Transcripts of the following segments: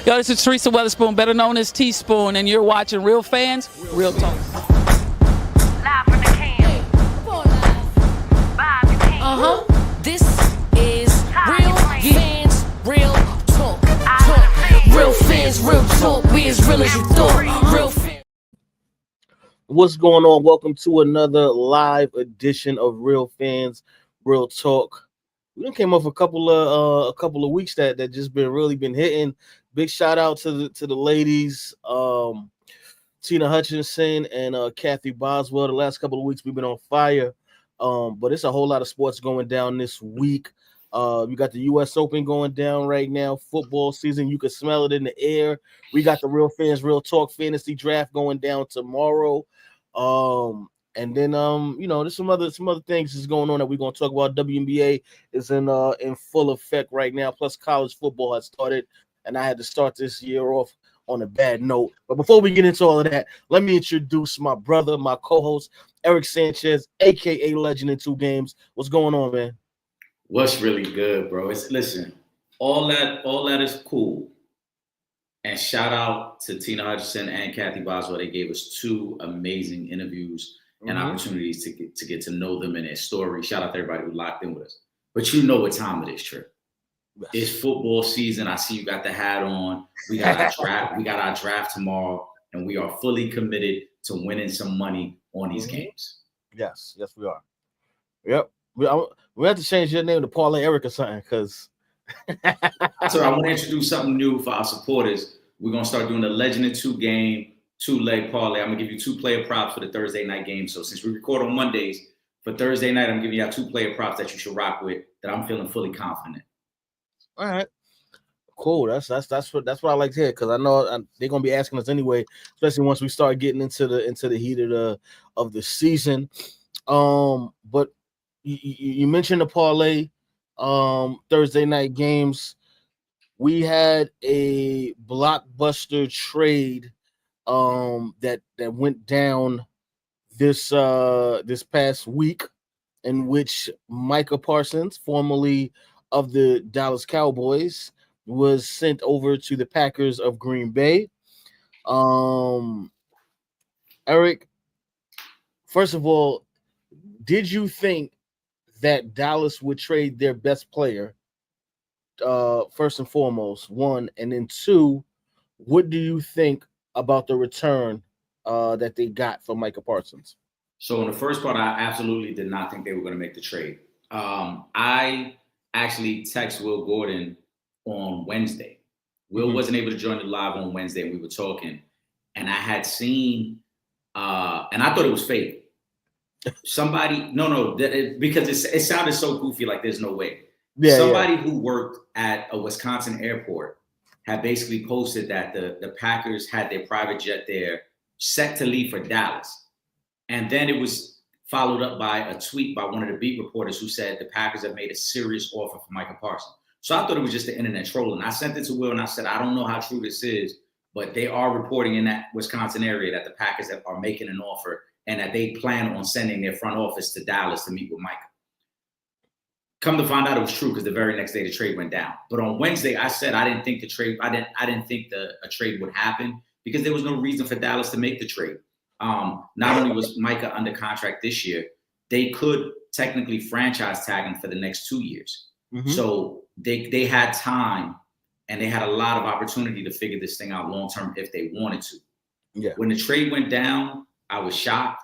Yo, this is Teresa Weatherspoon, better known as Teaspoon, and you're watching Real Fans, Real Talk. Live from the can. Vibe you can. This is Real Fans, Real Talk. Real fans, real talk. We as real as you thought. Real fans. What's going on? Welcome to another live edition of Real Fans, Real Talk. We done came off a couple of weeks that just been hitting. Big shout out to the ladies, Tina Hutchinson and Kathy Boswell. The last couple of weeks we've been on fire, but it's a whole lot of sports going down this week. You got the U.S. Open going down right now. Football season, you can smell it in the air. We got the Real Fans, Real Talk fantasy draft going down tomorrow. And then there's some other things that's going on that we're gonna talk about. WNBA is in full effect right now. Plus, college football has started, and I had to start this year off on a bad note. But before we get into all of that, let me introduce my brother, my co-host, Eric Sanchez, aka Legend in Two Games. What's going on, man? What's really good, bro? Listen, all that is cool. And shout out to Tina Hutchinson and Kathy Boswell. They gave us two amazing interviews and opportunities to get to know them and their story. Shout out to everybody who locked in with us. But you know what time it is, Trip. Yes. It's football season. I see you got the hat on. We got our draft. We got our draft tomorrow, and we are fully committed to winning some money on these games. Yes, we are. Yep. We have to change your name to Parlay Eric or something, because So I want to introduce something new for our supporters. We're gonna start doing the Legend in Two game, 2-leg parlay. I'm gonna give you 2 player props for the Thursday night game. So since we record on Mondays, for Thursday night, I'm giving you 2 player props that you should rock with that I'm feeling fully confident in. all right, cool. That's what I like to hear, because I know they're gonna be asking us anyway, especially once we start getting into the heat of the season. But you mentioned the parlay, Thursday night games. We had a blockbuster trade that went down this past week, in which Micah Parsons, formerly of the Dallas Cowboys, was sent over to the Packers of Green Bay. Eric, first of all, did you think that Dallas would trade their best player? First and foremost, one, and then two, what do you think about the return that they got for Micah Parsons? So in the first part, I absolutely did not think they were going to make the trade. I actually text Will Gordon on Wednesday. Will wasn't able to join the live on Wednesday, and we were talking, and I had seen, and I thought it was fake. Somebody, because it sounded so goofy, like there's no way. Somebody who worked at a Wisconsin airport had basically posted that the Packers had their private jet there set to leave for Dallas. And then it was followed up by a tweet by one of the beat reporters who said the Packers have made a serious offer for Micah Parsons. So I thought it was just the internet trolling. I sent it to Will and I said, I don't know how true this is, but they are reporting in that Wisconsin area that the Packers are making an offer and that they plan on sending their front office to Dallas to meet with Micah. Come to find out it was true, because the very next day the trade went down. But on Wednesday, I said I didn't think the trade. I didn't think a trade would happen, because there was no reason for Dallas to make the trade. Not only was Micah under contract this year, they could technically franchise tag him for the next 2 years. So they had time, and they had a lot of opportunity to figure this thing out long term if they wanted to. Yeah. When the trade went down, I was shocked.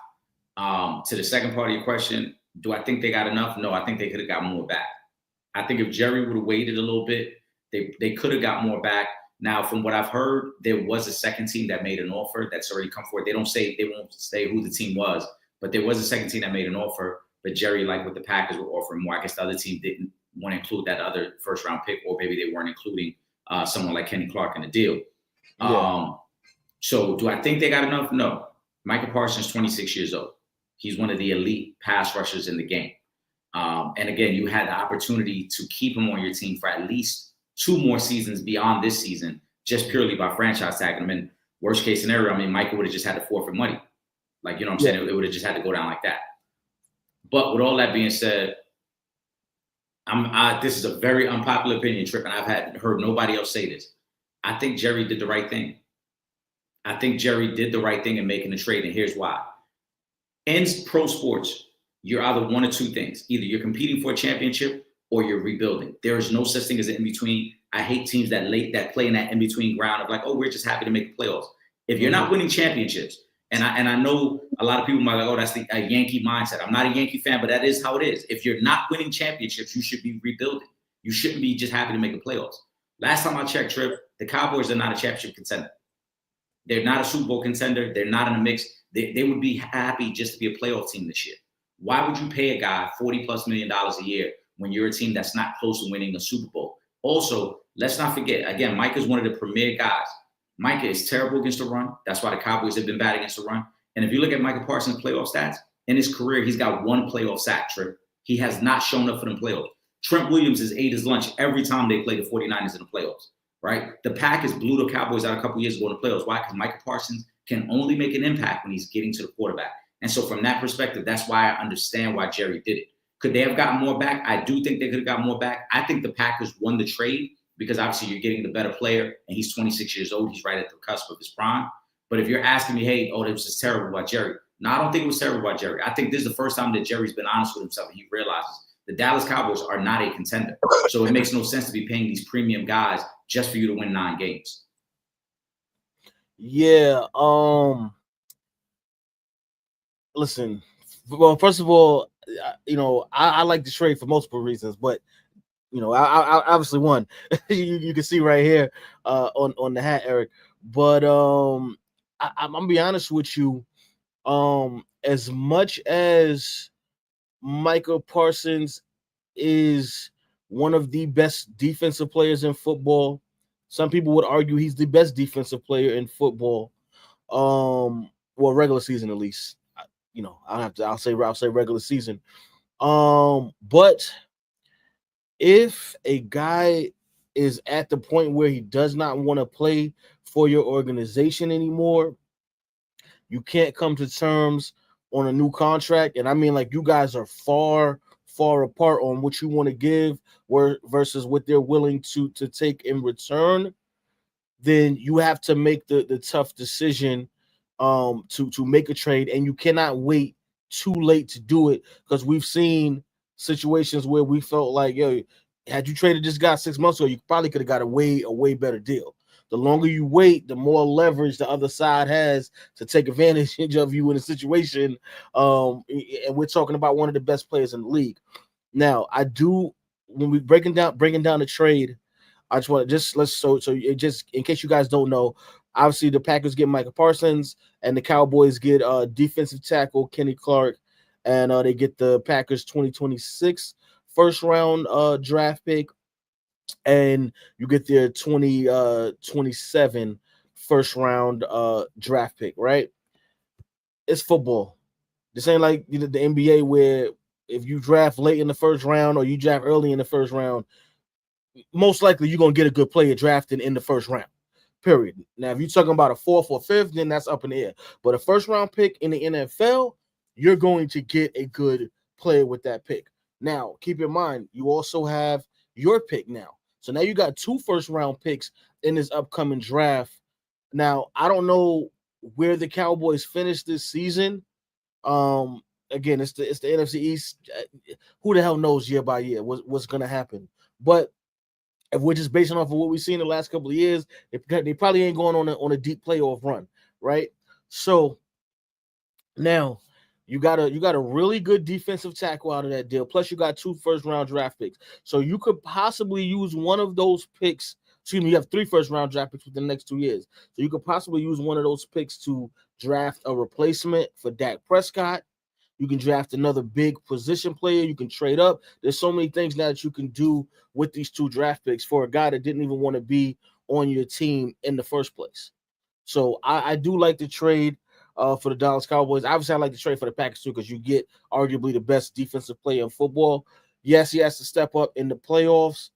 To the second part of your question, do I think they got enough? No, I think they could have got more back. I think if Jerry would have waited a little bit, they could have got more back. Now, from what I've heard, there was a second team that made an offer that's already come forward. They won't say who the team was, but there was a second team that made an offer. But Jerry, like what the Packers were offering more, I guess the other team didn't want to include that other first round pick, or maybe they weren't including someone like Kenny Clark in the deal. Yeah. So do I think they got enough? No. Micah Parsons, 26 years old. He's one of the elite pass rushers in the game. And again, you had the opportunity to keep him on your team for at least 2 more seasons beyond this season, just purely by franchise tagging him. And worst case scenario, I mean, Micah would have just had to forfeit money. Like, you know what I'm saying? It would have just had to go down like that. But with all that being said, this is a very unpopular opinion, Trip, and I've heard nobody else say this. I think Jerry did the right thing. I think Jerry did the right thing in making the trade, and here's why. In pro sports, you're either one or two things. Either you're competing for a championship or you're rebuilding. There is no such thing as an in-between. I hate teams that play in that in-between ground of like, oh, we're just happy to make the playoffs. If you're not winning championships, and I know a lot of people might be like, oh, that's a Yankee mindset. I'm not a Yankee fan, but that is how it is. If you're not winning championships, you should be rebuilding. You shouldn't be just happy to make the playoffs. Last time I checked, Trip, the Cowboys are not a championship contender. They're not a Super Bowl contender. They're not in the mix. They would be happy just to be a playoff team this year. Why would you pay a guy $40+ million a year when you're a team that's not close to winning a Super Bowl? Also, let's not forget, again, Micah is one of the premier guys. Micah is terrible against the run. That's why the Cowboys have been bad against the run. And if you look at Micah Parsons' playoff stats, in his career, he's got one playoff sack, Trip. He has not shown up for them playoffs. Trent Williams has ate his lunch every time they play the 49ers in the playoffs, right? The Packers blew the Cowboys out a couple years ago in the playoffs. Why? Because Micah Parsons can only make an impact when he's getting to the quarterback. And so from that perspective, that's why I understand why Jerry did it. Could they have gotten more back? I do think they could have gotten more back. I think the Packers won the trade because obviously you're getting the better player, and he's 26 years old. He's right at the cusp of his prime. But if you're asking me, hey, oh, this is terrible by Jerry. No, I don't think it was terrible by Jerry. I think this is the first time that Jerry's been honest with himself and he realizes the Dallas Cowboys are not a contender. So it makes no sense to be paying these premium guys just for you to win 9 games. Yeah. Listen, well, first of all, I like the trade for multiple reasons, but I obviously won. you can see right here on the hat, Eric. But I'm gonna be honest with you. As much as Micah Parsons is one of the best defensive players in football, some people would argue he's the best defensive player in football. Well, regular season at least. I'll say regular season. But if a guy is at the point where he does not want to play for your organization anymore, you can't come to terms on a new contract. And I mean, like, you guys are far apart on what you want to give versus what they're willing to take in return, then you have to make the tough decision to make a trade, and you cannot wait too late to do it, because we've seen situations where we felt like, yo, had you traded this guy 6 months ago, you probably could have got a way better deal. The longer you wait, the more leverage the other side has to take advantage of you in a situation. And we're talking about one of the best players in the league. Now, when we bringing down the trade, I just want to just in case you guys don't know, obviously the Packers get Micah Parsons and the Cowboys get defensive tackle Kenny Clark, and they get the Packers 2026 first round draft pick, and you get their 2027 first round draft pick, right? It's football. This ain't like the NBA where if you draft late in the first round or you draft early in the first round, most likely you're going to get a good player drafted in the first round, period. Now, if you're talking about a 4th or 5th, then that's up in the air. But a first round pick in the NFL, you're going to get a good player with that pick. Now, keep in mind, you also have your pick now. So now you got 2 first round picks in this upcoming draft. Now, I don't know where the Cowboys finish this season. Again, it's the NFC East. Who the hell knows year by year what's going to happen? But if we're just basing off of what we've seen the last couple of years, they probably ain't going on a deep playoff run, right? So now you got a really good defensive tackle out of that deal. Plus, you got 2 first round draft picks, so you could possibly use one of those picks. Excuse me, you have 3 first round draft picks within the next 2 years, so you could possibly use one of those picks to draft a replacement for Dak Prescott. You can draft another big position player. You can trade up. There's so many things now that you can do with these 2 draft picks for a guy that didn't even want to be on your team in the first place. So I do like the trade for the Dallas Cowboys. Obviously, I like the trade for the Packers too, because you get arguably the best defensive player in football. Yes, he has to step up in the playoffs,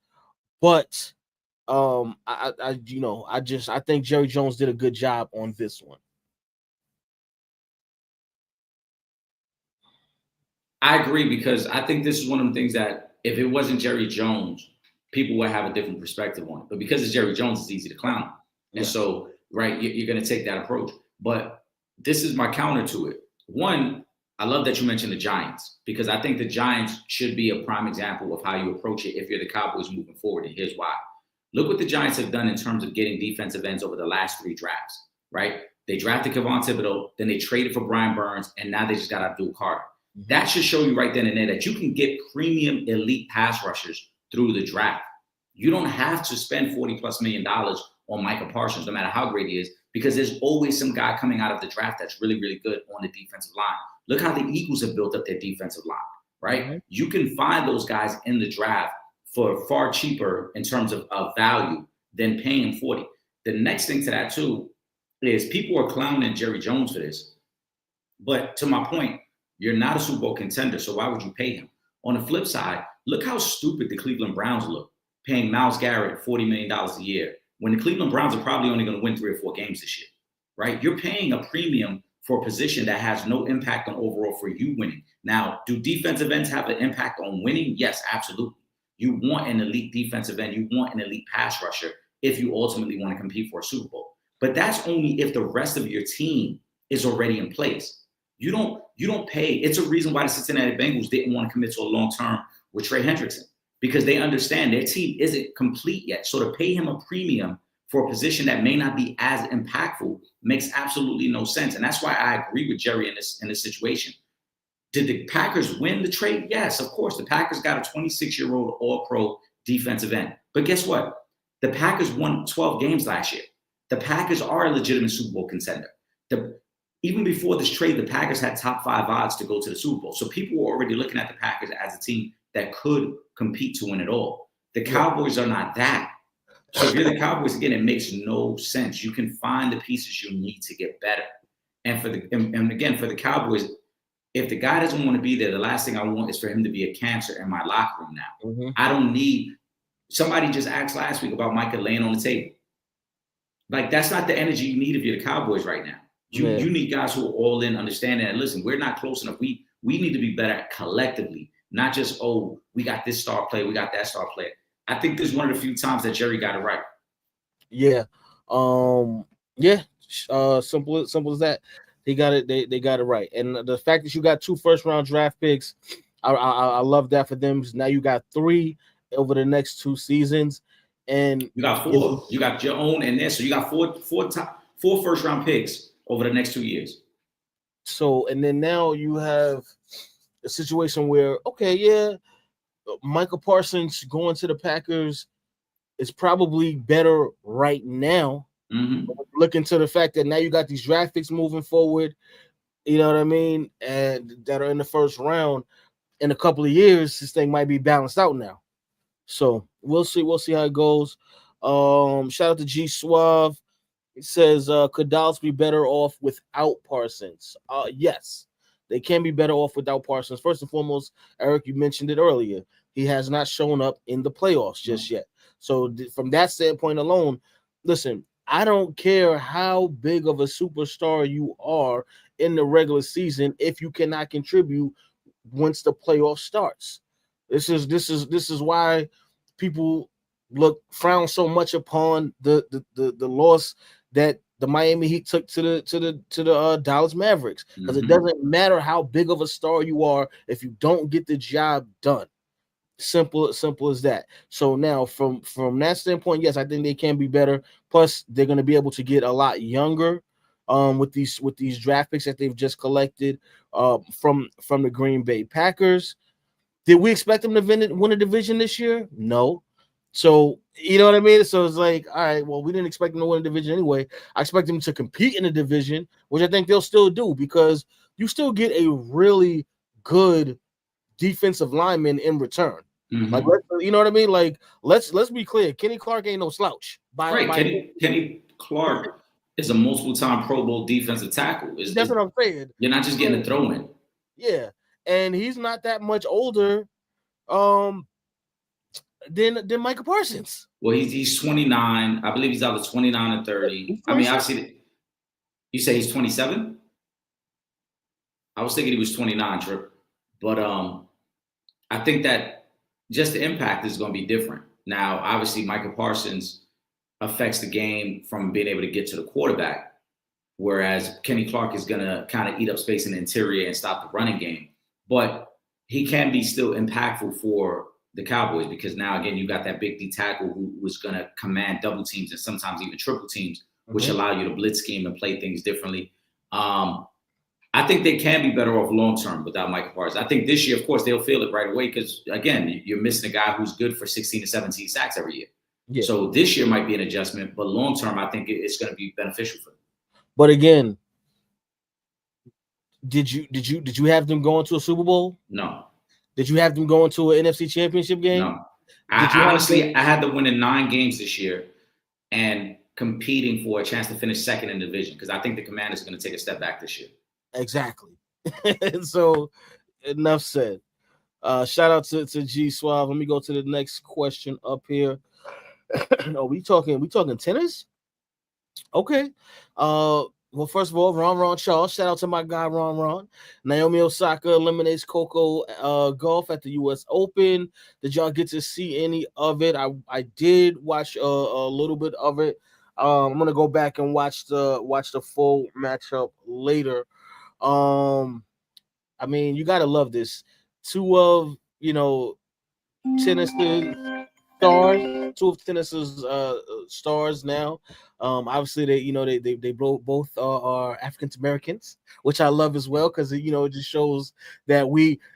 but I think Jerry Jones did a good job on this one. I agree, because I think this is one of the things that if it wasn't Jerry Jones, people will have a different perspective on it. But because it's Jerry Jones, it's easy to clown. And so, right, you're going to take that approach. But this is my counter to it. One, I love that you mentioned the Giants, because I think the Giants should be a prime example of how you approach it if you're the Cowboys moving forward. And here's why. Look what the Giants have done in terms of getting defensive ends over the last 3 drafts, right? They drafted Kevon Thibodeau, then they traded for Brian Burns, and now they just got Abdul Carter. That should show you right then and there that you can get premium elite pass rushers through the draft. You don't have to spend $40+ million on Micah Parsons, no matter how great he is, because there's always some guy coming out of the draft that's really, really good on the defensive line. Look how the Eagles have built up their defensive line, right? You can find those guys in the draft for far cheaper in terms of value than paying 40. The next thing to that too is people are clowning Jerry Jones for this. But to my point, you're not a Super Bowl contender, so why would you pay him? On the flip side, look how stupid the Cleveland Browns look, paying Myles Garrett $40 million a year, when the Cleveland Browns are probably only going to win 3 or 4 games this year, right? You're paying a premium for a position that has no impact on overall for you winning. Now, do defensive ends have an impact on winning? Yes, absolutely. You want an elite defensive end. You want an elite pass rusher if you ultimately want to compete for a Super Bowl. But that's only if the rest of your team is already in place. You don't pay. It's a reason why the Cincinnati Bengals didn't want to commit to a long-term with Trey Hendrickson, because they understand their team isn't complete yet. So to pay him a premium for a position that may not be as impactful makes absolutely no sense. And that's why I agree with Jerry in this situation. Did the Packers win the trade? Yes, of course. The Packers got a 26-year-old all-pro defensive end. But guess what? The Packers won 12 games last year. The Packers are a legitimate Super Bowl contender. Even before this trade, the Packers had top 5 odds to go to the Super Bowl. So people were already looking at the Packers as a team that could compete to win it all. The Cowboys are not that. So if you're the Cowboys, again, it makes no sense. You can find the pieces you need to get better. And again, for the Cowboys, if the guy doesn't want to be there, the last thing I want is for him to be a cancer in my locker room now. I don't need – somebody just asked last week about Micah laying on the table. Like, that's not the energy you need if you're the Cowboys right now. You need guys who are all in, understanding that, listen, we're not close enough. We need to be better collectively, not just, oh, we got this star player, we got that star player. I think this is one of the few times that Jerry got it right. Yeah. Simple as that. They got it. They got it right. And the fact that you got 2 first-round draft picks, I love that for them. Now you got 3 over the next 2 seasons, and you got 4. You got your own in there, so you got 4 first-round picks over the next 2 years. So, and then now you have a situation where, okay, Micah Parsons going to the Packers is probably better right now. Look into the fact that now you got these draft picks moving forward, you know what I mean, and that are in the first round. In a couple of years, this thing might be balanced out now. So we'll see how it goes. Shout out to G Suave. It says, could Dallas be better off without Parsons? Yes, they can be better off without Parsons. First and foremost, Eric, you mentioned it earlier. He has not shown up in the playoffs just yet. So from that standpoint alone, listen, I don't care how big of a superstar you are in the regular season if you cannot contribute once the playoff starts. This is why people frown so much upon the loss that the Miami Heat took to the Dallas Mavericks, because it doesn't matter how big of a star you are if you don't get the job done. Simple as that. So now from that standpoint, yes, I think they can be better. Plus, they're going to be able to get a lot younger with these draft picks that they've just collected from the Green Bay Packers. Did we expect them to win a division this year? No. So, you know what I mean? So it's like, all right, well, we didn't expect them to win a division anyway. I expect them to compete in a division, which I think they'll still do, because you still get a really good defensive lineman in return. Like, you know what I mean? Like, let's be clear. Kenny Clark ain't no slouch. Kenny Clark is a multiple-time Pro Bowl defensive tackle. That's what I'm saying. You're not just getting a throw in. Yeah, and he's not that much older than Micah Parsons. Well, he's 29. I believe he's either 29 or 30. I mean, obviously, you say he's 27? I was thinking he was 29, Trip. But I think that just the impact is going to be different. Now, obviously, Michael Parsons affects the game from being able to get to the quarterback, whereas Kenny Clark is going to kind of eat up space in the interior and stop the running game. But he can be still impactful for the Cowboys because now, again, you got that big D tackle who was going to command double teams and sometimes even triple teams, which allow you to blitz scheme and play things differently. I think they can be better off long-term without Michael Parsons. I think this year, of course, they'll feel it right away because, again, you're missing a guy who's good for 16 to 17 sacks every year. Yeah. So this year might be an adjustment, but long-term, I think it's going to be beneficial for them. But again, did you have them going to a Super Bowl? No. Did you have them going to an NFC Championship game? No. I honestly had them winning 9 games this year and competing for a chance to finish second in the division because I think the Commanders are going to take a step back this year. Exactly. So enough said. Shout out to G Suave. Let me go to the next question up here. No, we talking tennis? Okay. Well, first of all, Ron Charles. Shout out to my guy Ron. Naomi Osaka eliminates Coco Golf at the U.S. Open. Did y'all get to see any of it? I did watch a little bit of it. I'm gonna go back and watch the full matchup later. I mean, you gotta love this. 2 of tennis stars, 2 of tennis's stars now. Obviously they both are African Americans, which I love as well because it just shows that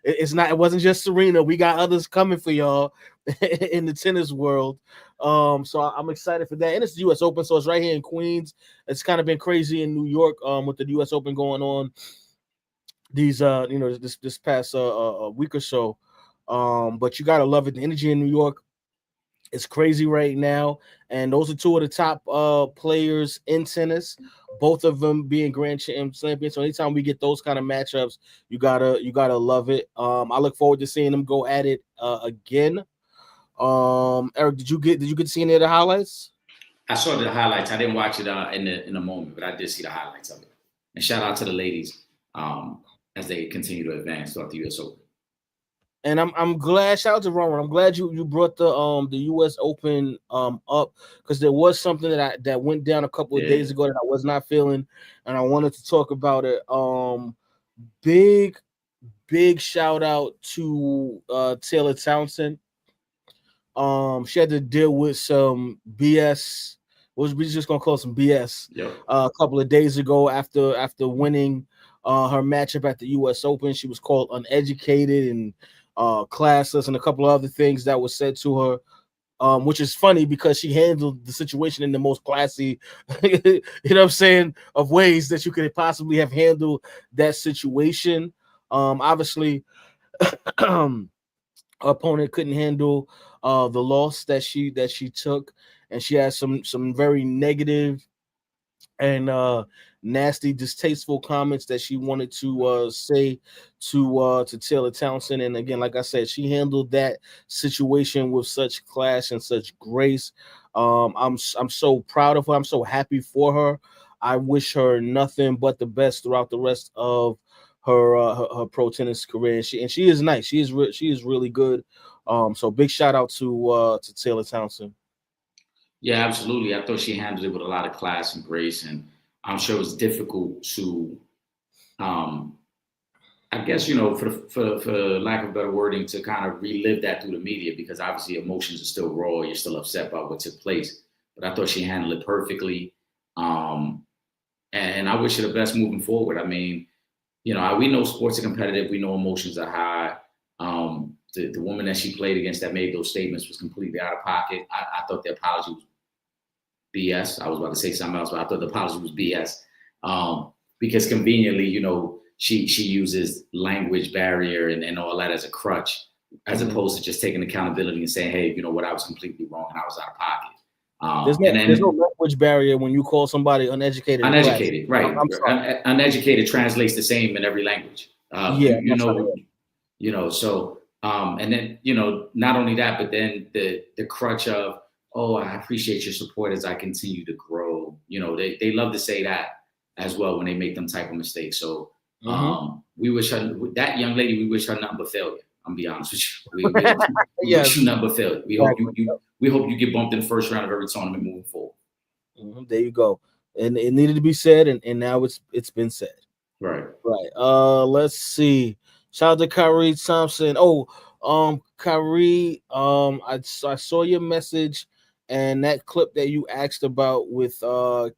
it wasn't just Serena. We got others coming for y'all in the tennis world. So I'm excited for that. And it's the US Open, so it's right here in Queens. It's kind of been crazy in New York with the US Open going on these this past a week or so. But you gotta love it. The energy in New York is crazy right now, and those are 2 of the top players in tennis, both of them being Grand Champions. So anytime we get those kind of matchups, you gotta love it. I look forward to seeing them go at it again. Eric, did you get to see any of the highlights? I saw the highlights. I didn't watch it in a moment, but I did see the highlights of it. And shout out to the ladies as they continue to advance throughout the U.S. Open. And I'm glad. Shout out to Ron. I'm glad you brought the U.S. Open up because there was something that went down a couple of days ago that I was not feeling, and I wanted to talk about it. Big shout out to Taylor Townsend. She had to deal with some BS. We're just gonna call it some BS. Yep. A couple of days ago after winning her matchup at the U.S. Open, she was called uneducated and classless and a couple of other things that was said to her, which is funny because she handled the situation in the most classy, of ways that you could possibly have handled that situation. Obviously, her opponent couldn't handle the loss that she took, and she had some very negative and nasty, distasteful comments that she wanted to say to Taylor Townsend. And again, like I said, she handled that situation with such class and such grace. I'm so proud of her. I'm so happy for her. I wish her nothing but the best throughout the rest of her pro tennis career. And she is nice. She is really good. So big shout out to Taylor Townsend. Yeah, absolutely. I thought she handled it with a lot of class and grace, and I'm sure it was difficult to, I guess, for lack of better wording, to kind of relive that through the media because obviously emotions are still raw. You're still upset about what took place, but I thought she handled it perfectly. And I wish her the best moving forward. I mean, we know sports are competitive. We know emotions are high. The woman that she played against that made those statements was completely out of pocket. I thought the apology was BS. I was about to say something else, but I thought the apology was BS. Because conveniently, she uses language barrier and all that as a crutch, as opposed to just taking accountability and saying, hey, you know what, I was completely wrong and I was out of pocket. There's no language barrier when you call somebody uneducated. Uneducated, right. Uneducated translates the same in every language. So and then, not only that, but then the crutch of, oh, I appreciate your support as I continue to grow. They love to say that as well when they make them type of mistakes. So we wish her, that young lady, we wish her nothing but failure. I'm be honest with you. We wish you nothing but failure. We we hope you get bumped in the first round of every tournament moving forward. There you go. And it needed to be said, and now it's been said. Right. Let's see. Shout out to Kyrie Thompson. Kyrie, I saw your message and that clip that you asked about with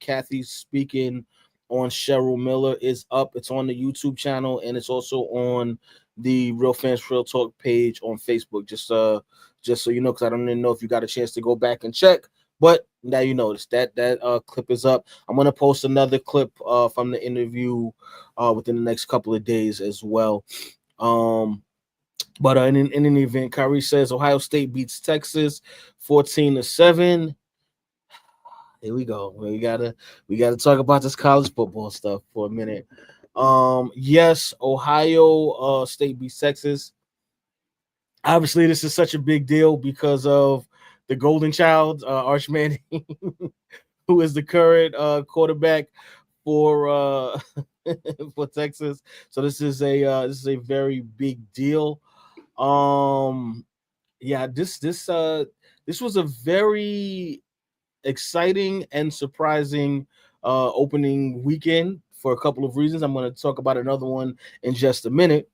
Kathy speaking on Cheryl Miller is up. It's on the YouTube channel and it's also on the Real Fans Real Talk page on Facebook. Just so you know, because I don't even know if you got a chance to go back and check. But now you notice that clip is up. I'm gonna post another clip from the interview within the next couple of days as well. But in any event, Kyrie says Ohio State beats Texas 14-7. Here we go. We gotta talk about this college football stuff for a minute. Yes, Ohio State beats Texas. Obviously, this is such a big deal because of the golden child, Arch Manning, who is the current quarterback for for Texas. So this is a very big deal. Yeah, this was a very exciting and surprising opening weekend for a couple of reasons. I'm going to talk about another one in just a minute.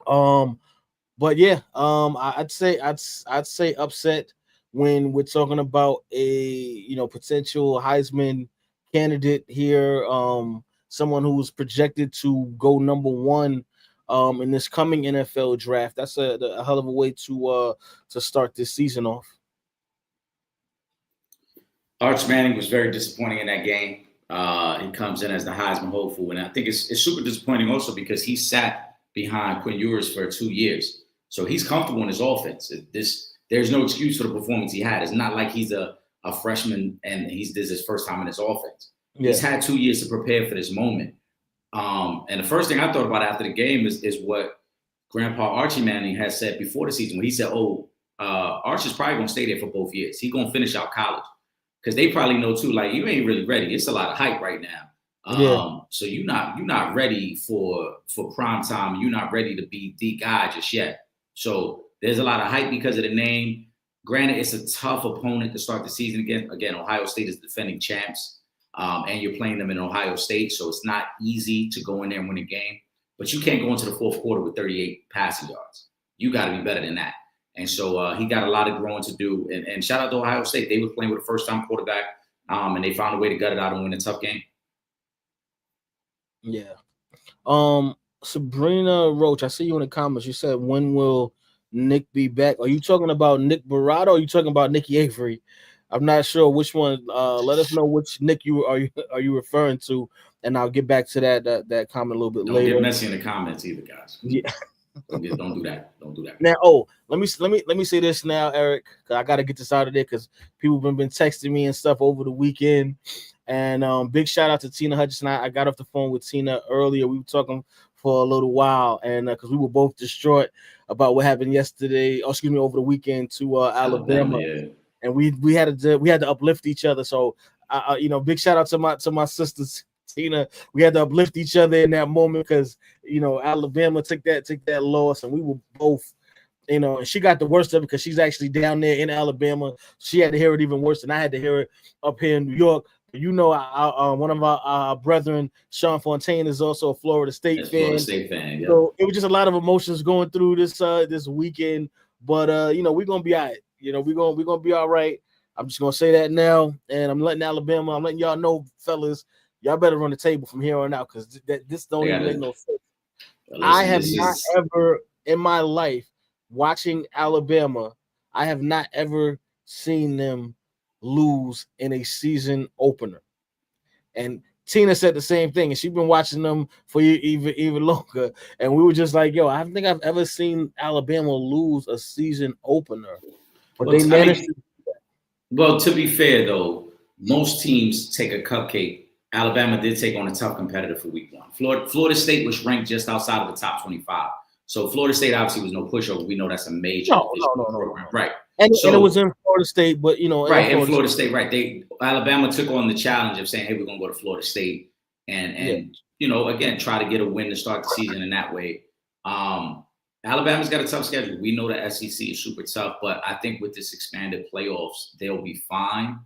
But yeah, I'd say upset when we're talking about a potential Heisman candidate here, someone who was projected to go number one in this coming NFL draft. That's a hell of a way to start this season off. Arch Manning was very disappointing in that game. He comes in as the Heisman hopeful, and I think it's super disappointing also because he sat behind Quinn Ewers for 2 years. So he's comfortable in his offense. There's no excuse for the performance he had. It's not like he's a freshman and this is his first time in his offense. Yeah. He's had 2 years to prepare for this moment. And the first thing I thought about after the game is what Grandpa Archie Manning has said before the season when he said, Arch is probably going to stay there for both years. He's going to finish out college. Because they probably know too, like, you ain't really ready. It's a lot of hype right now. So you're not ready for prime time. You're not ready to be the guy just yet. So there's a lot of hype because of the name. Granted, it's a tough opponent to start the season again. Again, Ohio State is defending champs, and you're playing them in Ohio State, so it's not easy to go in there and win a game. But you can't go into the fourth quarter with 38 passing yards. You got to be better than that. And so he got a lot of growing to do. And shout out to Ohio State. They were playing with a first-time quarterback, and they found a way to gut it out and win a tough game. Yeah. Sabrina Roach, I see you in the comments. You said, when will Nick be back? Are you talking about Nick Barado or are you talking about Nicky Avery? I'm not sure which one. Let us know which Nick you are you referring to, and I'll get back to that comment a little bit later. Don't get messy in the comments either, guys. Yeah. Don't do that. Don't do that. Now, let me say this now, Eric. I got to get this out of there because people have been texting me and stuff over the weekend. And big shout out to Tina Hutchinson. I got off the phone with Tina earlier. We were talking for a little while, and because we were both distraught about what happened yesterday. Over the weekend to Alabama. Yeah. And we had to uplift each other. So, big shout out to my sisters. Tina, we had to uplift each other in that moment because Alabama took that loss, and we were both, and she got the worst of it because she's actually down there in Alabama. She had to hear it even worse than I had to hear it up here in New York. One of our brethren, Sean Fontaine, is also a Florida State fan. Florida State fan, yeah. So it was just a lot of emotions going through this weekend, but we're gonna be all right. We're gonna be all right. I'm just gonna say that now, and I'm letting y'all know, fellas. Y'all better run the table from here on out because this don't even make no sense. I have not ever in my life watching Alabama, I have not ever seen them lose in a season opener. And Tina said the same thing, and she's been watching them for even longer. And we were just like, yo, I don't think I've ever seen Alabama lose a season opener. But they managed to. Well, to be fair, though, most teams take a cupcake. Alabama did take on a tough competitor for week one. Florida State was ranked just outside of the top 25. So Florida State obviously was no pushover. We know that's a major program. Right. And it was in Florida State, but in Florida State, right. Alabama took on the challenge of saying, hey, we're gonna go to Florida State and again, try to get a win to start the season in that way. And Alabama's got a tough schedule. We know the SEC is super tough, but I think with this expanded playoffs, they'll be fine.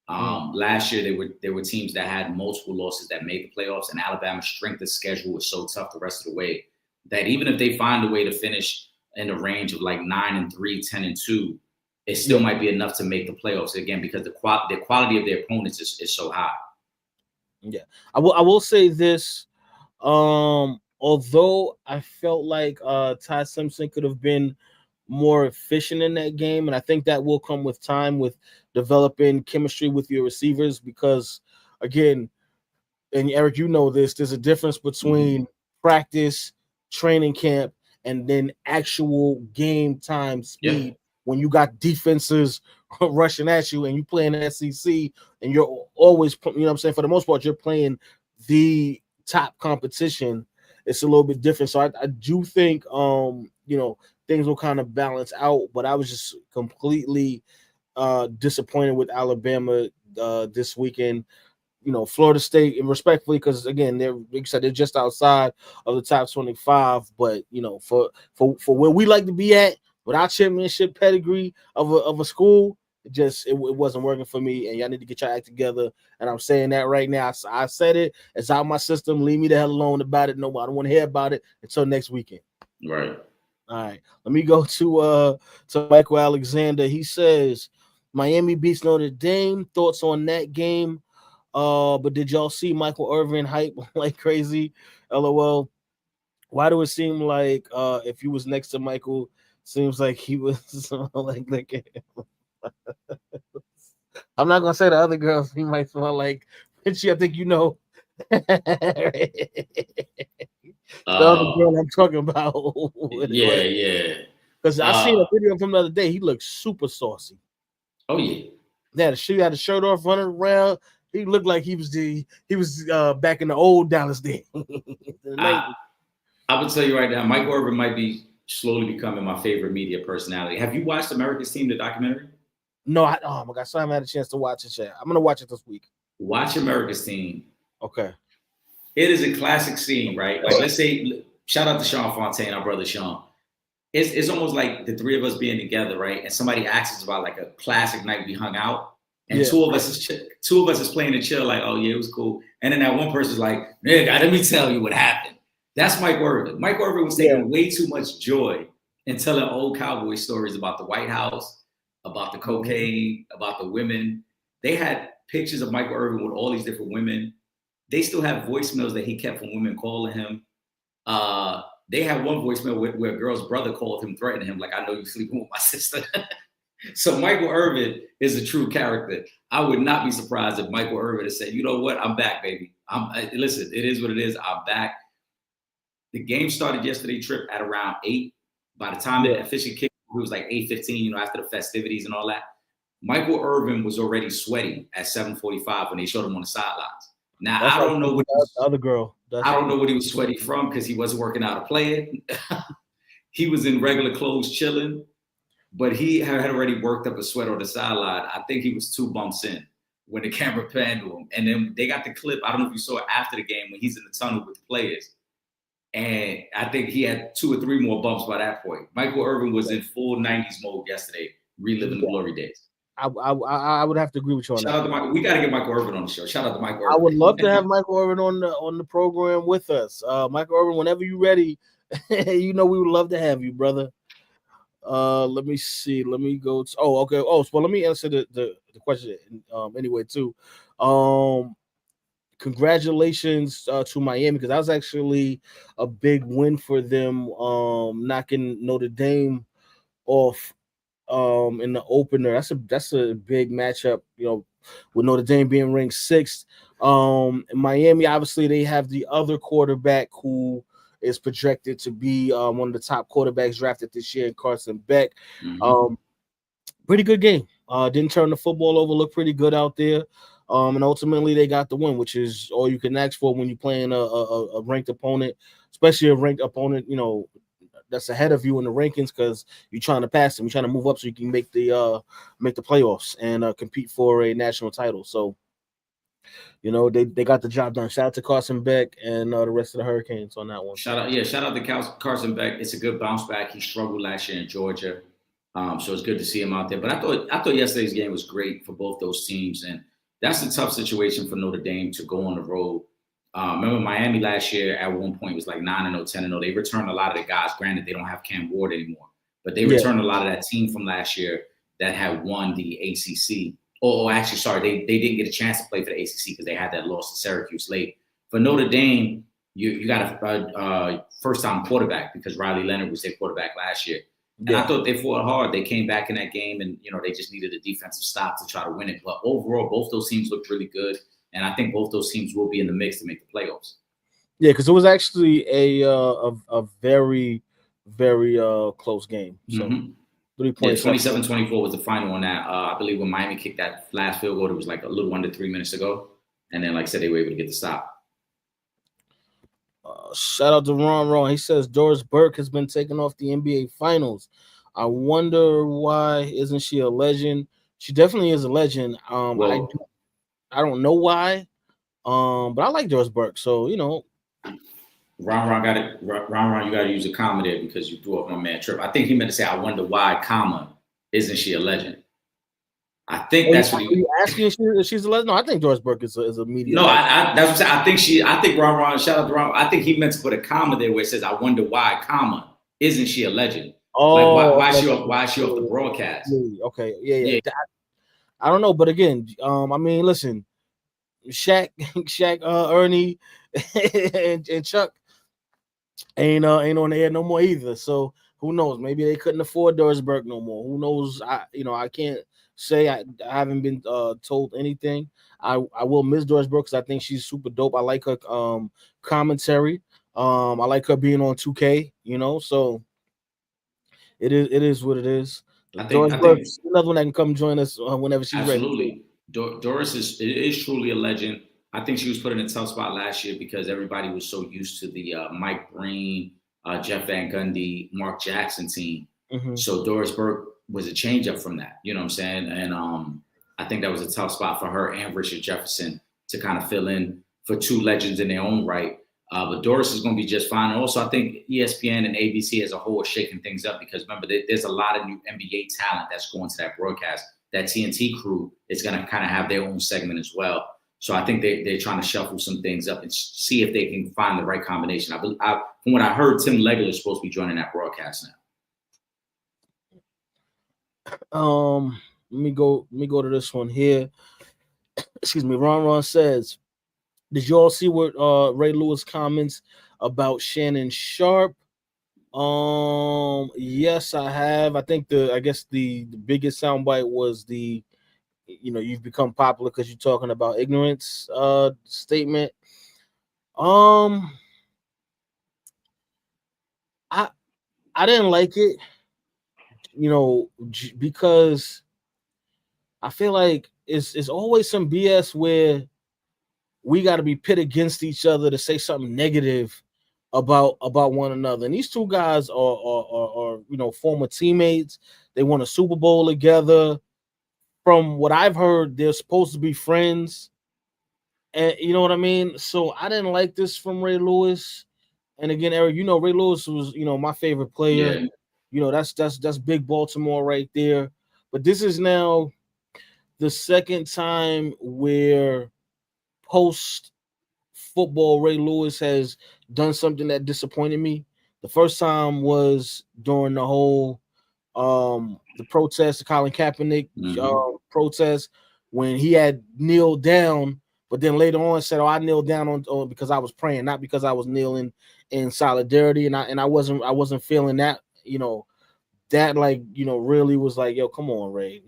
Last year, there were teams that had multiple losses that made the playoffs, and Alabama's strength of schedule was so tough the rest of the way that even if they find a way to finish in the range of like 9-3, 10-2, it still might be enough to make the playoffs again because the quality of their opponents is so high. Yeah, I will say this. Although I felt like Ty Simpson could have been more efficient in that game, and I think that will come with time with developing chemistry with your receivers because, again, and Eric, you know this, there's a difference between practice, training camp, and then actual game time speed. When you got defenses rushing at you and you play in the SEC and you're always, you know what I'm saying, for the most part, you're playing the top competition, it's a little bit different. So I do think, things will kind of balance out, but I was just completely disappointed with Alabama this weekend. Florida State, and respectfully, because again, they're just outside of the top 25. But for where we like to be at with our championship pedigree of a school, it wasn't working for me. And y'all need to get your act together. And I'm saying that right now. I said it. It's out of my system. Leave me the hell alone about it. No, I don't want to hear about it until next weekend. Right. All right. Let me go to Michael Alexander. He says Miami beats Notre Dame. Thoughts on that game? But did y'all see Michael Irvin hype like crazy? LOL. Why do it seem like if he was next to Michael, seems like he was like I'm not gonna say the other girls he might smell like. I think you know. The other girl I'm talking about. Yeah. Because I seen a video from the other day. He looked super saucy. Oh yeah. He had a shirt off, running around. He looked like he was back in the old Dallas day. I would tell you right now, Mike Irvin might be slowly becoming my favorite media personality. Have you watched America's Team, the documentary? No, oh my God, so I haven't had a chance to watch it yet. I'm gonna watch it this week. Watch America's Team. Okay. It is a classic scene, right? Like, let's say, shout out to Sean Fontaine, our brother Sean. It's almost like the three of us being together, right? And somebody asks us about like a classic night we hung out, and two of us is playing the chill, like, oh yeah, it was cool. And then that one person's like, nigga, let me tell you what happened. That's Mike Irvin. Mike Irvin was taking way too much joy in telling old cowboy stories about the White House, about the cocaine, about the women. They had pictures of Michael Irvin with all these different women. They still have voicemails that he kept from women calling him. They had one voicemail where a girl's brother called him, threatening him, like, I know you're sleeping with my sister. So Michael Irvin is a true character. I would not be surprised if Michael Irvin had said, you know what, I'm back, baby. Listen, it is what it is. I'm back. The game started yesterday, Trip, at around 8. By the time the official kicked, it was like 8:15, after the festivities and all that. Michael Irvin was already sweaty at 7:45 when they showed him on the sidelines. Now, I don't know what the other girl. I don't know what he was sweaty from because he wasn't working out or playing. He was in regular clothes chilling, but he had already worked up a sweat on the sideline. I think he was 2 bumps in when the camera panned to him. And then they got the clip. I don't know if you saw it after the game when he's in the tunnel with the players. And I think he had 2 or 3 more bumps by that point. Michael Irvin was in full 90s mode yesterday, reliving the glory days. I would have to agree with you on Shout out to Michael. We got to get Michael Irvin on the show. Shout out to Michael Irvin. I would love to have Michael Irvin on the program with us. Michael Irvin, whenever you're ready, we would love to have you, brother. Let me see. Let me go to, okay. Let me answer the question anyway too. Congratulations to Miami, because that was actually a big win for them, knocking Notre Dame off in the opener. That's a big matchup, with Notre Dame being ranked 6th. Miami, obviously, they have the other quarterback who is projected to be one of the top quarterbacks drafted this year, Carson Beck. Mm-hmm. Pretty good game. Didn't turn the football over. Looked pretty good out there. And ultimately, they got the win, which is all you can ask for when you're playing a ranked opponent, especially a ranked opponent, that's ahead of you in the rankings, because you're trying to pass them. You're trying to move up so you can make the playoffs and compete for a national title. So they got the job done. Shout out to Carson Beck and the rest of the Hurricanes on that one. Shout out to Carson Beck. It's a good bounce back. He struggled last year in Georgia, so it's good to see him out there. But I thought yesterday's game was great for both those teams, and that's a tough situation for Notre Dame to go on the road. Remember Miami last year at one point was like 9-0, 10-0. They returned a lot of the guys. Granted, they don't have Cam Ward anymore, but they returned a lot of that team from last year that had won the ACC. Actually, sorry, they didn't get a chance to play for the ACC because they had that loss to Syracuse late. For Notre Dame, you got a first-time quarterback because Riley Leonard was their quarterback last year. And I thought they fought hard. They came back in that game, and they just needed a defensive stop to try to win it. But overall, both those teams looked really good, and I think both those teams will be in the mix to make the playoffs. Yeah, because it was actually a very, very close game. So 3 points. 27-24 was the final on that. I believe when Miami kicked that last field goal, it was like a little under 3 minutes ago, and then like I said, they were able to get the stop. Shout out to Ron. He says Doris Burke has been taken off the NBA Finals. I wonder why isn't she a legend? She definitely is a legend. I don't know why. But I like Doris Burke, so Ron got it. Ron, you got to use a comma there because you threw up my man Trip. I think he meant to say, "I wonder why, comma, isn't she a legend?" I think that's what he asking. If she's a legend. No, I think Doris Burke is a media. No, that's what I'm saying. I think Ron. Shout out to Ron. I think he meant to put a comma there where it says, "I wonder why, comma, isn't she a legend?" Oh, like why is she off the broadcast? Okay, yeah. I don't know, but again, I mean, listen, Shaq, Ernie, and Chuck ain't on the air no more either. So who knows? Maybe they couldn't afford Doris Burke no more. Who knows? I can't say I haven't been told anything. I will miss Doris Burke because I think she's super dope. I like her commentary. I like her being on 2K. So it is what it is. Doris Burke is another one that can come join us whenever she's ready. Absolutely. Doris is truly a legend. I think she was put in a tough spot last year because everybody was so used to the Mike Breen, Jeff Van Gundy, Mark Jackson team. Mm-hmm. So Doris Burke was a change up from that. You know what I'm saying? And I think that was a tough spot for her and Richard Jefferson to kind of fill in for two legends in their own right. But Doris is going to be just fine. And also, I think ESPN and ABC as a whole are shaking things up because remember, there's a lot of new NBA talent that's going to that broadcast. That TNT crew is going to kind of have their own segment as well. So I think they're trying to shuffle some things up and see if they can find the right combination. From what I heard, Tim Legler is supposed to be joining that broadcast now. Let me go to this one here. Excuse me. Ron says, did you all see what Ray Lewis comments about Shannon Sharp? Yes, I have. I think the biggest soundbite was the you've become popular because you're talking about ignorance statement. I didn't like it, because I feel like it's always some BS where we got to be pit against each other to say something negative about one another. And these two guys are former teammates. They won a Super Bowl together. From what I've heard, they're supposed to be friends. And you know what I mean? So I didn't like this from Ray Lewis. And again, Eric, Ray Lewis was, my favorite player. Yeah. That's big Baltimore right there. But this is now the second time where post-football Ray Lewis has done something that disappointed me. The first time was during the whole the protest, the Colin Kaepernick protest, when he had kneeled down, but then later on said, I kneeled down on because I was praying, not because I was kneeling in solidarity. And I wasn't feeling that, that really was like, yo, come on, Ray,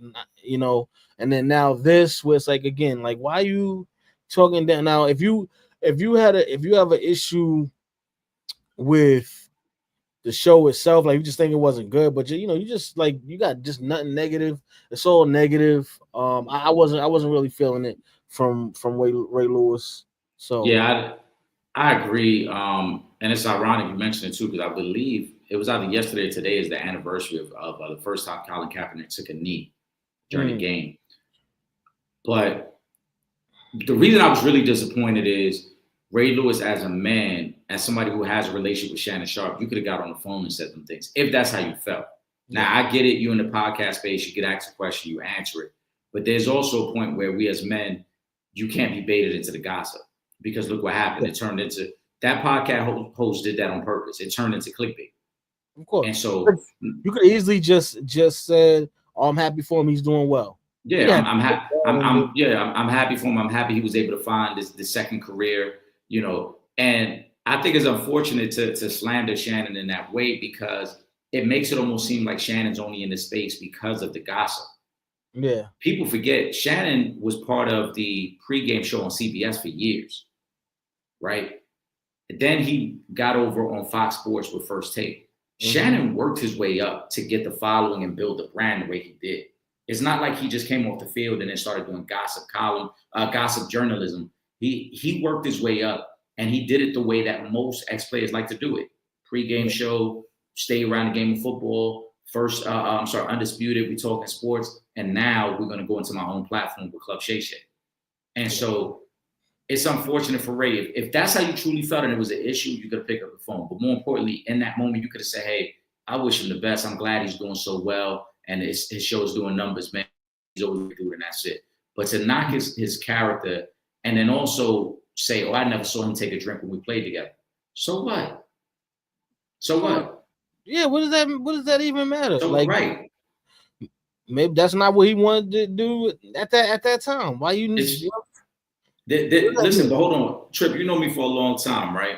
and then now this was like, again, like, why are you talking down? Now, if you have an issue with the show itself, like you just think it wasn't good, but you just like, you got just nothing negative. It's all negative. I wasn't really feeling it from Ray Lewis. So yeah, I agree. And it's ironic you mentioned it too, because I believe it was either yesterday or today is the anniversary of the first time Colin Kaepernick took a knee during the game. But the reason I was really disappointed is Ray Lewis, as a man, as somebody who has a relationship with Shannon Sharp, you could have got on the phone and said some things if that's how you felt. Now, I get it. You're in the podcast space. You get asked a question, you answer it. But there's also a point where we as men, you can't be baited into the gossip, because look what happened. It turned into, that podcast host did that on purpose. It turned into clickbait. Of course. And so you could easily just said, "Oh, I'm happy for him. He's doing well." Yeah, I'm happy. I'm happy for him. I'm happy he was able to find this second career, you know. And I think it's unfortunate to slander Shannon in that way, because it makes it almost seem like Shannon's only in this space because of the gossip. Yeah. People forget Shannon was part of the pregame show on CBS for years, right? Then he got over on Fox Sports with First Take. Shannon worked his way up to get the following and build the brand the way he did. It's not like he just came off the field and then started doing gossip journalism. He worked his way up, and he did it the way that most ex-players like to do it. Pre-game show, stay around the game of football. First, Undisputed, we talking sports, and now we're going to go into my own platform with Club Shay Shay. And so it's unfortunate for Ray. If that's how you truly felt and it was an issue, you could have picked up the phone. But more importantly, in that moment, you could have said, "Hey, I wish him the best. I'm glad he's doing so well. And his show's doing numbers, man. He's always good, and that's it." But to knock his character and then also say, "Oh, I never saw him take a drink when we played together." So what? So what? Yeah, what does that even matter? So, like, right. Maybe that's not what he wanted to do at that time. Why you need listen, but hold on. Trip, you know me for a long time, right?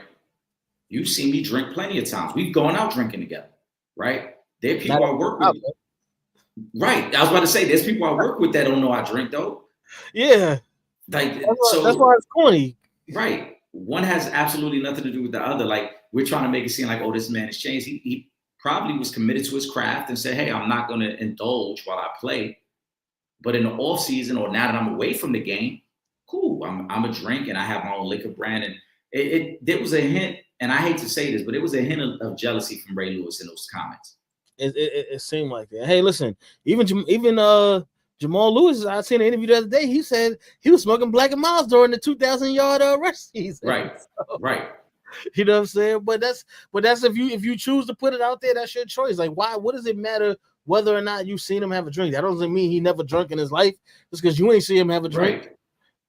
You've seen me drink plenty of times. We've gone out drinking together, right? There are people I work with. Right. I was about to say, there's people I work with that don't know I drink, though. Yeah. Like, that's why it's corny. Right. One has absolutely nothing to do with the other. Like, we're trying to make it seem like, oh, this man has changed. He probably was committed to his craft and said, "Hey, I'm not going to indulge while I play. But in the off season, or now that I'm away from the game, cool. I'm a drink and I have my own liquor brand." And there was a hint, and I hate to say this, but it was a hint of jealousy from Ray Lewis in those comments. It seemed like that. Hey, listen, even Jamal Lewis, I seen an interview the other day. He said he was smoking Black and Miles during the 2,000-yard rush season. Right, so, right. You know what I'm saying? But that's if you choose to put it out there, that's your choice. Like, why? What does it matter whether or not you've seen him have a drink? That doesn't mean he never drunk in his life. Just because you ain't see him have a drink, right.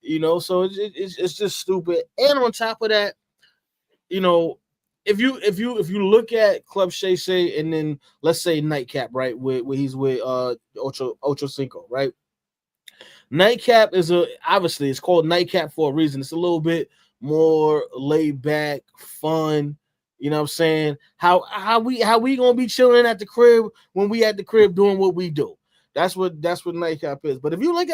You know. So it's just stupid. And on top of that, you know, if you look at Club Shay Shay and then let's say Nightcap, right, where he's with Ocho Cinco, right? Nightcap is obviously it's called Nightcap for a reason. It's a little bit more laid back, fun. You know what I'm saying? How we gonna be chilling at the crib when we at the crib doing what we do? That's what Nightcap is. But if you look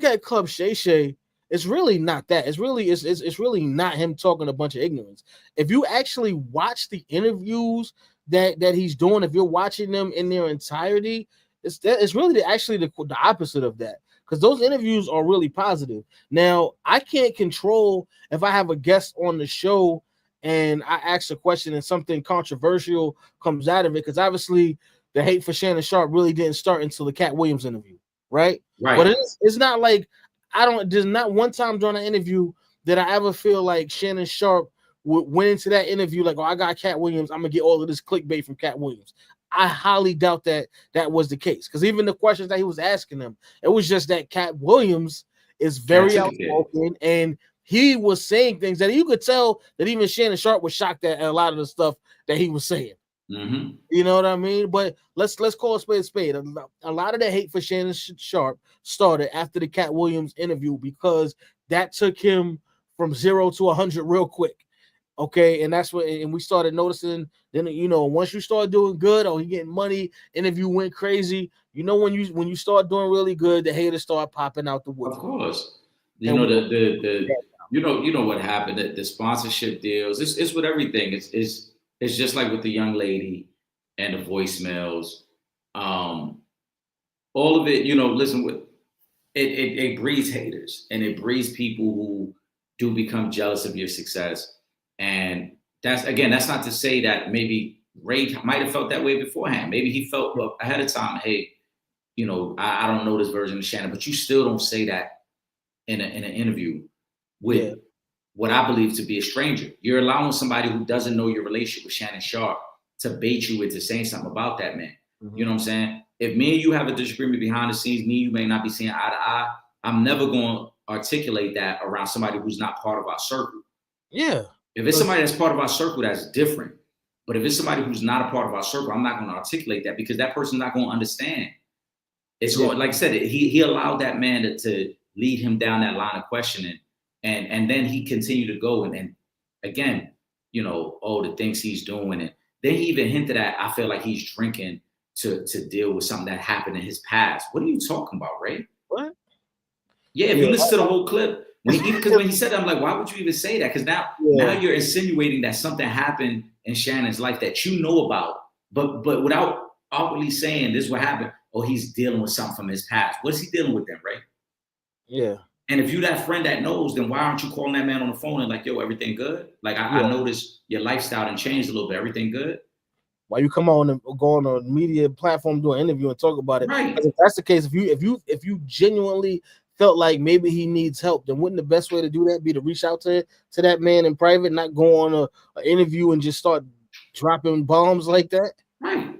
at Club Shay Shay, it's really not that. It's really not him talking a bunch of ignorance. If you actually watch the interviews that he's doing, if you're watching them in their entirety, it's really the opposite of that. Because those interviews are really positive. Now, I can't control if I have a guest on the show and I ask a question and something controversial comes out of it. Because obviously, the hate for Shannon Sharp really didn't start until the Cat Williams interview, right? Right. But it's not like there's not one time during an interview that I ever feel like Shannon Sharp went into that interview like, "Oh, I got Cat Williams. I'm gonna get all of this clickbait from Cat Williams." I highly doubt that was the case, because even the questions that he was asking them, it was just that Cat Williams is very outspoken, and he was saying things that you could tell that even Shannon Sharp was shocked at a lot of the stuff that he was saying. Mm-hmm. You know what I mean? But let's call a spade. A lot of the hate for Shannon Sharp started after the Cat Williams interview, because that took him from 0 to 100 real quick. Okay, and that's what, and we started noticing. Then, you know, once you start doing good, or you getting money, interview went crazy. You know, when you start doing really good, the haters start popping out the wood. Of course, you know you know what happened. The sponsorship deals. It's with everything. It's just like with the young lady and the voicemails. All of it. You know, listen, with it breeds haters, and it breeds people who do become jealous of your success. And that's not to say that maybe Ray might have felt that way beforehand. Maybe he felt ahead of time, "Hey, you know, I don't know this version of Shannon," but you still don't say that in an interview with what I believe to be a stranger. You're allowing somebody who doesn't know your relationship with Shannon Sharp to bait you into saying something about that man. Mm-hmm. You know what I'm saying? If me and you have a disagreement behind the scenes, me and you may not be seeing eye to eye. I'm never going to articulate that around somebody who's not part of our circle. Yeah. If it's somebody that's part of our circle, that's different. But if it's somebody who's not a part of our circle, I'm not going to articulate that because that person's not going to understand. It's going, like I said, he allowed that man to lead him down that line of questioning. And then he continued to go. And again, you know, the things he's doing. And then he even hinted at, I feel like he's drinking to deal with something that happened in his past. What are you talking about, Ray? What? Yeah, if you listen to the whole clip, because when he said that, I'm like, why would you even say that? Because now you're insinuating that something happened in Shannon's life that you know about, but without outwardly saying this is what happened. Oh, he's dealing with something from his past. What's he dealing with then, Ray? Yeah. And if you're that friend that knows, then why aren't you calling that man on the phone and like, yo, everything good? Like, I noticed your lifestyle and changed a little bit. Everything good? Why you come on and go on a media platform, do an interview and talk about it? Right. If that's the case, if you genuinely felt like maybe he needs help, then wouldn't the best way to do that be to reach out to that man in private, not go on an interview and just start dropping bombs like that? Right.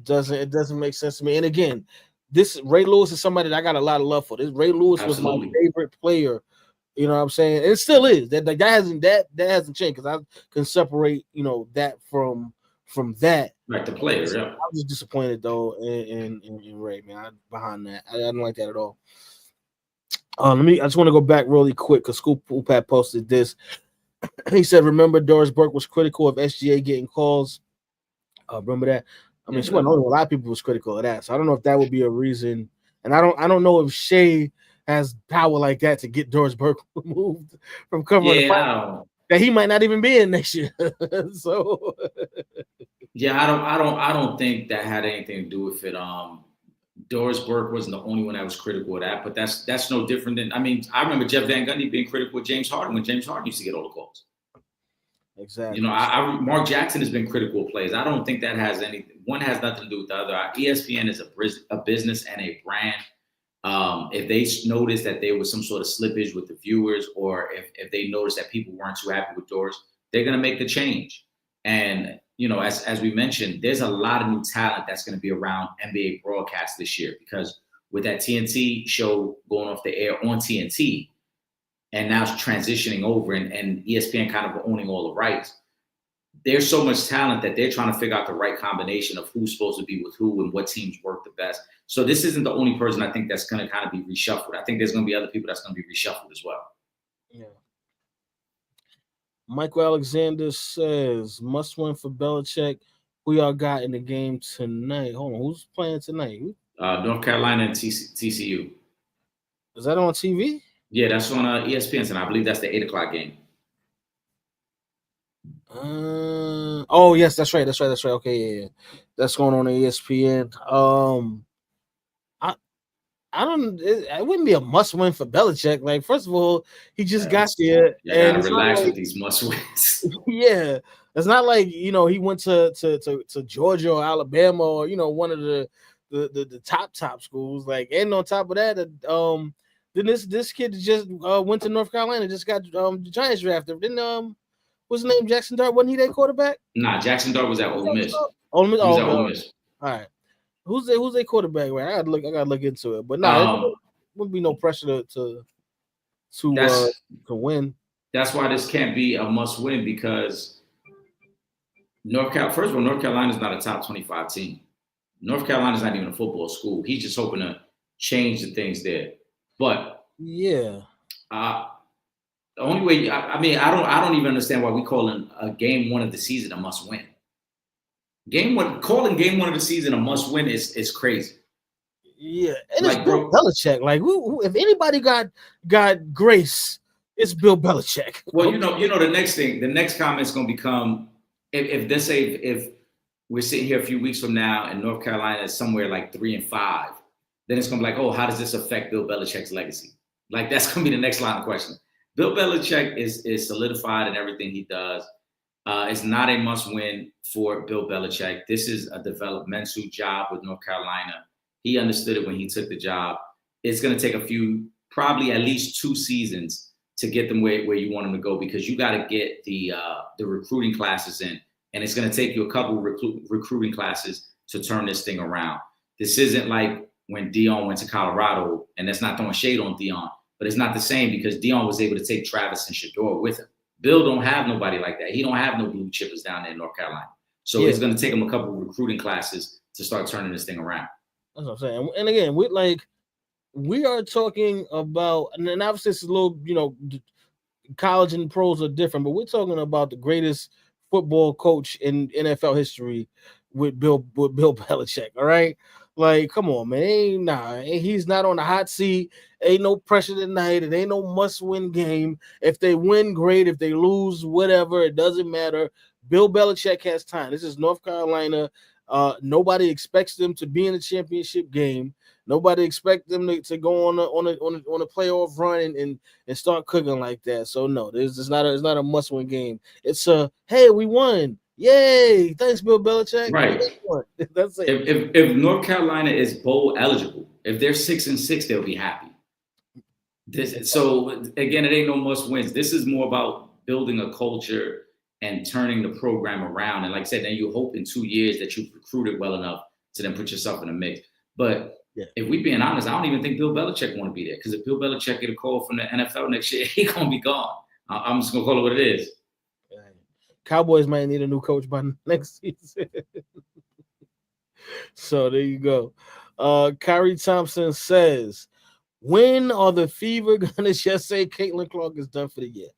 It doesn't make sense to me. And again, this Ray Lewis is somebody that I got a lot of love for. This Ray Lewis was my favorite player. You know what I'm saying? And it still is. That hasn't changed because I can separate, you know, that from that. Right, the player. Yeah. I was just disappointed though in Ray, man. Behind that, I didn't like that at all. I just want to go back really quick because Scoop Pat posted this. He said, "Remember, Doris Burke was critical of SGA getting calls. Remember that? I mean, she wasn't only. A lot of people was critical of that. So I don't know if that would be a reason. And I don't know if Shea has power like that to get Doris Burke removed from covering the fight that he might not even be in next year. So yeah, I don't think that had anything to do with it. Doris Burke wasn't the only one that was critical of that, but that's no different than, I mean, I remember Jeff Van Gundy being critical of James Harden when James Harden used to get all the calls. Exactly. You know, Mark Jackson has been critical of plays. I don't think that has anything. One has nothing to do with the other. ESPN is a business and a brand. If they notice that there was some sort of slippage with the viewers, or if they notice that people weren't too happy with Doris, they're going to make the change. And, you know, as we mentioned, there's a lot of new talent that's going to be around NBA broadcast this year because with that TNT show going off the air on TNT, and now it's transitioning over and ESPN kind of owning all the rights. There's so much talent that they're trying to figure out the right combination of who's supposed to be with who and what teams work the best. So this isn't the only person I think that's going to kind of be reshuffled. I think there's going to be other people that's going to be reshuffled as well. Yeah. Michael Alexander says, must win for Belichick. Who y'all got in the game tonight? Hold on. Who's playing tonight? North Carolina and TCU. Is that on TV? Yeah, that's on ESPN, and I believe that's the 8:00 game. Oh yes, that's right. Okay, yeah. That's going on ESPN. I don't. It wouldn't be a must win for Belichick. Like, first of all, he just got there, and relax with these must wins. Yeah, it's not like, you know, he went to Georgia or Alabama or, you know, one of the top schools. Like, and on top of that, then this kid just went to North Carolina, just got the Giants drafted. Then what's his name? Jackson Dart, wasn't he their quarterback? Nah, Jackson Dart was at Ole Miss. Ole Miss. Ole Miss. All right. Who's their quarterback? Right, I gotta look into it. But no, there wouldn't be no pressure to win. That's why this can't be a must win, because first of all, North Carolina is not a top 25 team. North Carolina is not even a football school. He's just hoping to change the things there. But yeah, the only way, I don't even understand why we calling a game one of the season a must win. Calling game one of the season a must win is crazy. Yeah, and like, it's Bill Belichick. Like, who, if anybody got grace, it's Bill Belichick. Well, you know the next comment is going to become if we're sitting here a few weeks from now and North Carolina is somewhere like 3-5, then it's going to be like, oh, how does this affect Bill Belichick's legacy? Like, that's going to be the next line of question. Bill Belichick is solidified in everything he does. It's not a must-win for Bill Belichick. This is a developmental job with North Carolina. He understood it when he took the job. It's going to take a few probably at least 2 seasons to get them where you want them to go, because you got to get the recruiting classes in, and it's going to take you a couple of recruiting classes to turn this thing around. This isn't like when Dion went to Colorado, and that's not throwing shade on Dion, but it's not the same because Dion was able to take Travis and Shedeur with him. Bill don't have nobody like that. He don't have no blue chippers down there in North Carolina. So it's going to take him a couple of recruiting classes to start turning this thing around. That's what I'm saying. And again, we are talking about, and then obviously it's a little, college and pros are different, but we're talking about the greatest football coach in NFL history with Bill Belichick. All right. Like, come on, man. He's not on the hot seat. Ain't no pressure tonight. It ain't no must-win game. If they win, great. If they lose, whatever. It doesn't matter. Bill Belichick has time. This is North Carolina. Nobody expects them to be in a championship game. Nobody expects them to go on a playoff run and start cooking like that. So no, it's not a must-win game. It's hey, we won. Yay! Thanks, Bill Belichick. Right. That's it. If North Carolina is bowl eligible, if they're 6-6, they'll be happy. So again, it ain't no must wins. This is more about building a culture and turning the program around. And like I said, then you hope in 2 years that you've recruited well enough to then put yourself in a mix. But if we being honest, I don't even think Bill Belichick want to be there, because if Bill Belichick get a call from the NFL next year, he's gonna be gone. I'm just gonna call it what it is. Cowboys might need a new coach by next season. So there you go. Kyrie Thompson says, when are the Fever gonna just say Caitlin Clark is done for the year?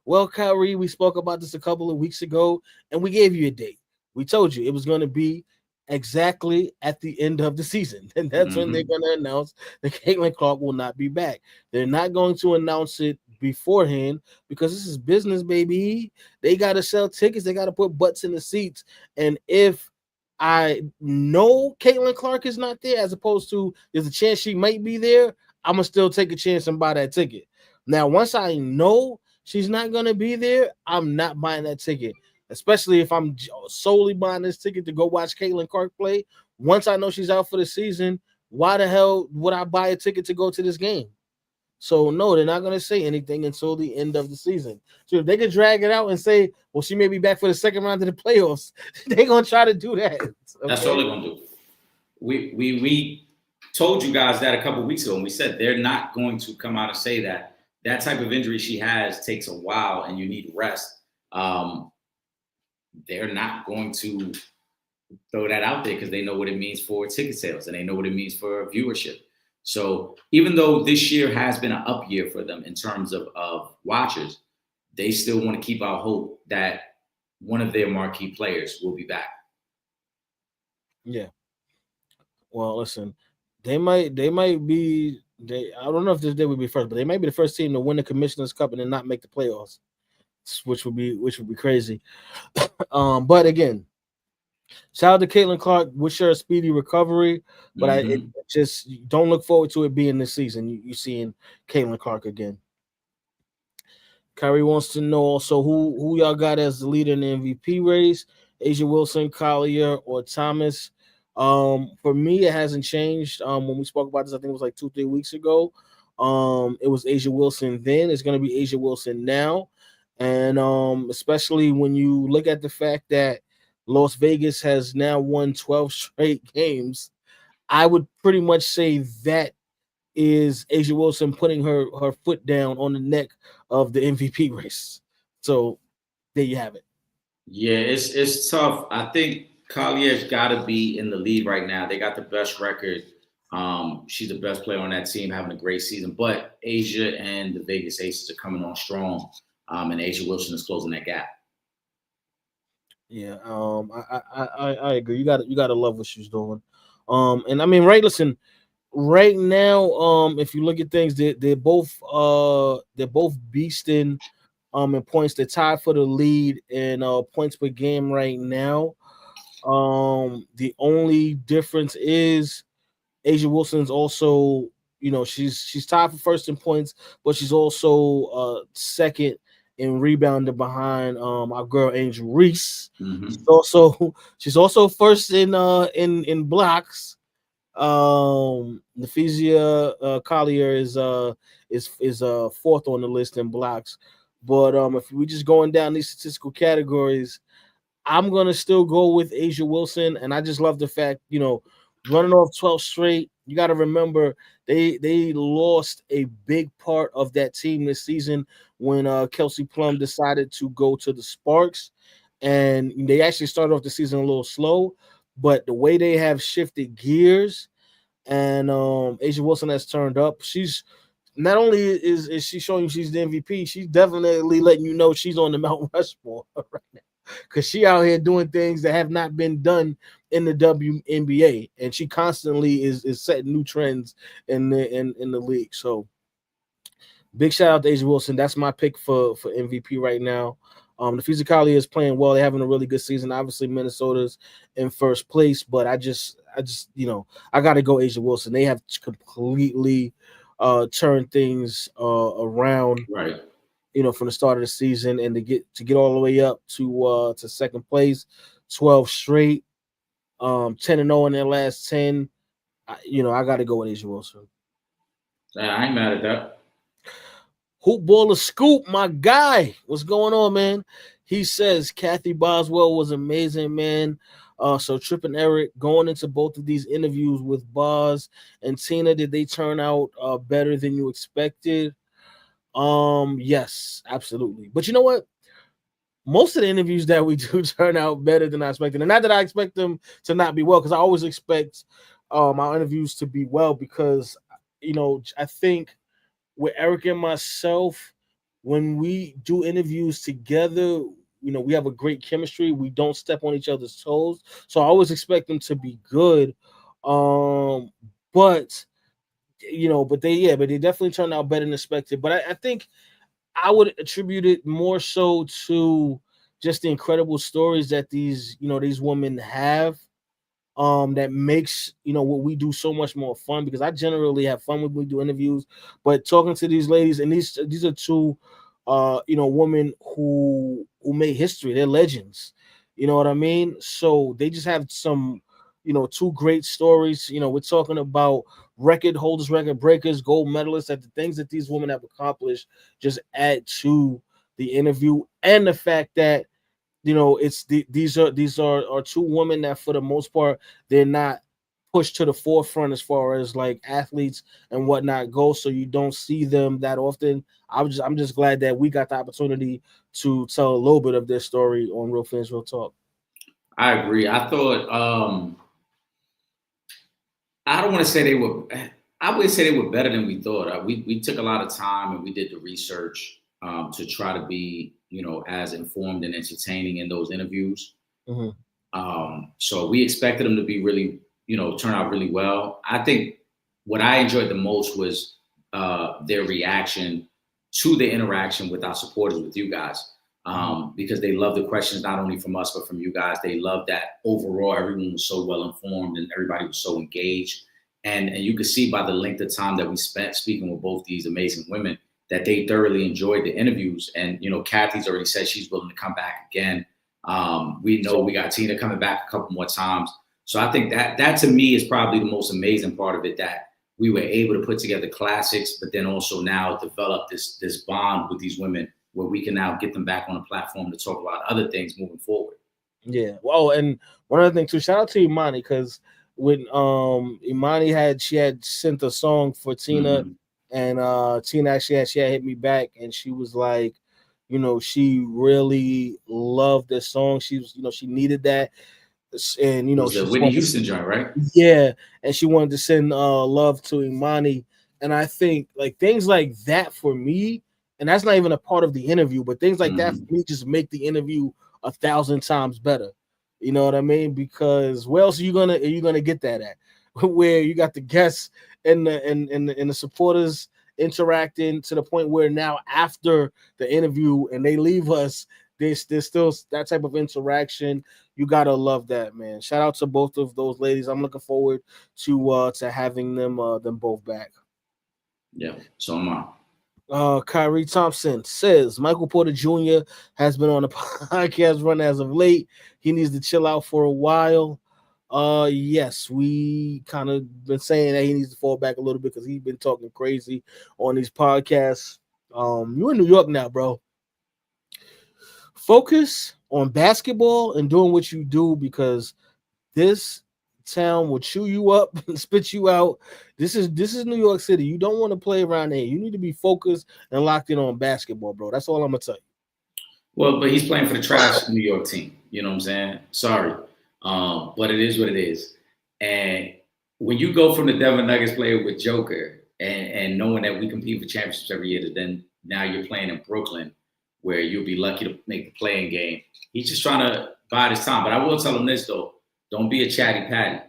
Well, Kyrie, we spoke about this a couple of weeks ago, and we gave you a date. We told you it was going to be exactly at the end of the season, and that's when they're going to announce that Caitlin Clark will not be back. They're not going to announce it beforehand because this is business, baby. They got to sell tickets. They got to put butts in the seats. And if I know Caitlin Clark is not there, as opposed to there's a chance she might be there, I'm going to still take a chance and buy that ticket. Now, once I know she's not going to be there, I'm not buying that ticket, especially if I'm solely buying this ticket to go watch Caitlin Clark play. Once I know she's out for the season, why the hell would I buy a ticket to go to this game? So, no, they're not going to say anything until the end of the season. So if they could drag it out and say, well, she may be back for the second round of the playoffs, they're going to try to do that. Okay? That's all they're going to do. We told you guys that a couple of weeks ago, and we said they're not going to come out and say that. That type of injury she has takes a while, and you need rest. They're not going to throw that out there because they know what it means for ticket sales, and they know what it means for viewership. So even though this year has been an up year for them in terms of watchers, they still want to keep our hope that one of their marquee players will be back. Yeah. Well, listen, they might be. I don't know if they would be first, but they might be the first team to win the Commissioner's Cup and then not make the playoffs, which would be crazy. But again, shout out to Caitlin Clark. Wish her a speedy recovery, but I just don't look forward to it being this season. You seeing Caitlin Clark again. Kyrie wants to know also who y'all got as the leader in the MVP race: Asia Wilson, Collier, or Thomas. For me, it hasn't changed. When we spoke about this, I think it was like 2-3 weeks ago. It was Asia Wilson then. It's going to be Asia Wilson now. And especially when you look at the fact that Las Vegas has now won 12 straight games, I would pretty much say that is Asia Wilson putting her foot down on the neck of the MVP race. So there you have it. Yeah, it's tough. I think Collier's got to be in the lead right now. They got the best record. She's the best player on that team, having a great season. But Asia and the Vegas Aces are coming on strong, and Asia Wilson is closing that gap. Yeah, I agree. You got to love what she's doing. And I mean, right now, if you look at things, they're both beasting in points. They're tied for the lead in points per game right now. The only difference is Asia Wilson's also, she's tied for first in points, but she's also second in rebounding behind our girl Angel Reese. She's also first in blocks. Nafisia Collier is fourth on the list in blocks. But if we just going down these statistical categories, I'm gonna still go with Asia Wilson, and I just love the fact, running off 12 straight. You got to remember they lost a big part of that team this season when Kelsey Plum decided to go to the Sparks, and they actually started off the season a little slow, but the way they have shifted gears and Asia Wilson has turned up. She's not only is she showing you she's the MVP, she's definitely letting you know she's on the Mount Rushmore right now because she out here doing things that have not been done in the WNBA, and she constantly is setting new trends in the league. So big shout out to Asia Wilson. That's my pick for MVP right now. The Fizikali is playing well. They're having a really good season. Obviously, Minnesota's in first place, but I just I got to go Asia Wilson. They have completely turned things around. Right. From the start of the season, and to get all the way up to second place, 12 straight, 10-0 in their last 10. I got to go with Asia Wilson. I ain't mad at that. Hoop Baller Scoop, my guy. What's going on, man? He says Kathy Boswell was amazing, man. So Trip and Eric, going into both of these interviews with Boz and Tina, did they turn out better than you expected? Yes, absolutely. But you know what? Most of the interviews that we do turn out better than I expected. And not that I expect them to not be well, because I always expect our interviews to be well, because I think with Eric and myself, when we do interviews together, we have a great chemistry. We don't step on each other's toes. So I always expect them to be good. But they definitely turned out better than expected. But I think I would attribute it more so to just the incredible stories that these women have. That makes what we do so much more fun, because I generally have fun when we do interviews, but talking to these ladies, and these are two women who made history. They're legends, you know what I mean? So they just have some two great stories. We're talking about record holders, record breakers, gold medalists, that the things that these women have accomplished just add to the interview, and the fact that these are two women that, for the most part, they're not pushed to the forefront as far as like athletes and whatnot go. So you don't see them that often. I'm just glad that we got the opportunity to tell a little bit of their story on Real Fans Real Talk. I agree. I thought I don't want to say they were. I would say they were better than we thought. We took a lot of time and we did the research to try to be as informed and entertaining in those interviews. Mm-hmm. So we expected them to be really, turn out really well. I think what I enjoyed the most was their reaction to the interaction with our supporters, with you guys, because they love the questions, not only from us, but from you guys. They love that overall everyone was so well informed and everybody was so engaged. And you could see by the length of time that we spent speaking with both these amazing women that they thoroughly enjoyed the interviews. And, Kathy's already said she's willing to come back again. We know we got Tina coming back a couple more times. So I think that to me is probably the most amazing part of it, that we were able to put together classics, but then also now develop this bond with these women where we can now get them back on a platform to talk about other things moving forward. Yeah. Well, and one other thing too, shout out to Imani, because when Imani had sent a song for Tina, Mm-hmm. and Tina actually had hit me back, and she was like, she really loved this song. She was, she needed that, and It was the Whitney Houston joint, right? Yeah, and she wanted to send love to Imani, and I think like things like that for me, and that's not even a part of the interview, but things like that for me just make the interview 1,000 times better. You know what I mean? Because where else are you gonna get that at? Where you got the guests and the supporters interacting to the point where now after the interview and they leave us, there's still that type of interaction. You gotta love that, man. Shout out to both of those ladies. I'm looking forward to having them both back. Yeah, so am I. Kyrie Thompson says Michael Porter Jr. has been on a podcast run as of late. He needs to chill out for a while. Yes, we kind of been saying that he needs to fall back a little bit because he's been talking crazy on these podcasts. You in New York now, bro. Focus on basketball and doing what you do because this town will chew you up and spit you out. This is New York City. You don't want to play around here. You need to be focused and locked in on basketball, bro. That's all I'm gonna tell you. Well, but he's playing for the trash New York team. You know what I'm saying? Sorry. But it is what it is. And when you go from the Denver Nuggets player with Joker and knowing that we compete for championships every year, then now you're playing in Brooklyn where you'll be lucky to make the playing game. He's just trying to bide his time. But I will tell him this, though. Don't be a chatty patty.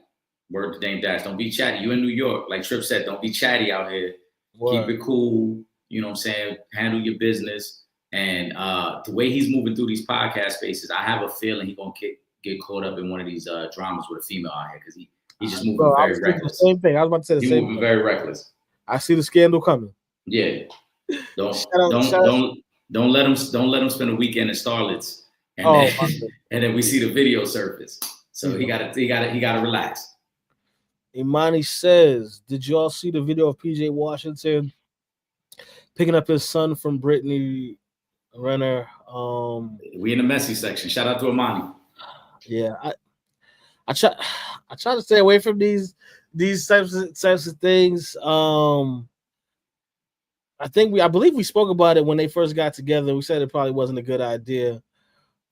Word to Dame Dash. Don't be chatty. You in New York. Like Trip said, don't be chatty out here. Word. Keep it cool. You know what I'm saying? Handle your business. And the way he's moving through these podcast spaces, I have a feeling he's going to get caught up in one of these dramas with a female out here because he's just moving very reckless. The same thing. I was about to say the he's same moving thing. Very reckless. I see the scandal coming. Yeah. Don't let him spend a weekend in Starlets and then we see the video surface. So he gotta relax. Imani says, did y'all see the video of PJ Washington picking up his son from Brittany Renner? We in the messy section. Shout out to Imani. Yeah, I try to stay away from these types of things. I believe we spoke about it when they first got together. We said it probably wasn't a good idea.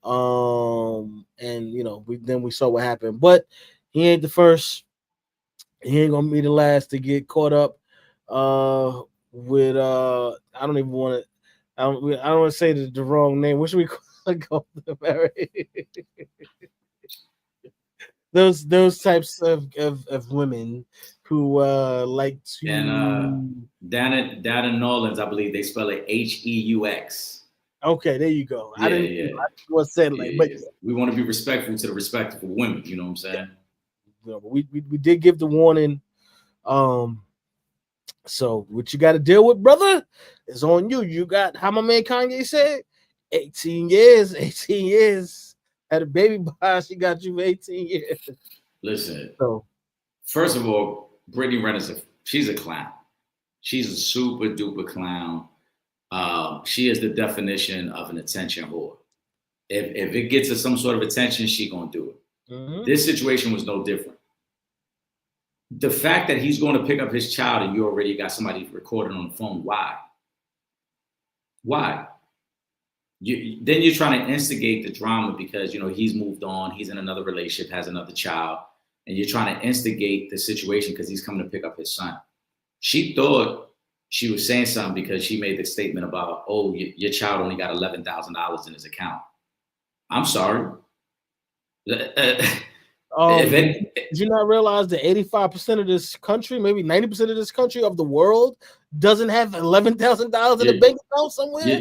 And we saw what happened. But he ain't the first. He ain't gonna be the last to get caught up with I don't want to say the wrong name. What should we call them? Those types of women who like to and Dana Nolans, I believe they spell it Heu. Okay, there you go. Yeah, I didn't want to say it like, but we want to be respectful to the respectful women. You know what I'm saying? Yeah, we did give the warning. So what you got to deal with, brother, is on you. You got, how my man Kanye said, 18 years. 18 years. Had a baby by, she got you for 18 years. Listen. So first of all, Brittany Renner's she's a clown. She's a super duper clown. She is the definition of an attention whore. If it gets her some sort of attention, she gonna do it. Mm-hmm. This situation was no different. The fact that he's going to pick up his child and you already got somebody recording on the phone, why? Why? Then you're trying to instigate the drama because, he's moved on, he's in another relationship, has another child, and you're trying to instigate the situation because he's coming to pick up his son. She thought she was saying something because she made the statement about, oh, your child only got $11,000 in his account. I'm sorry. Did you not realize that 85% of this country, maybe 90% of this country of the world, doesn't have $11,000 in a bank account somewhere?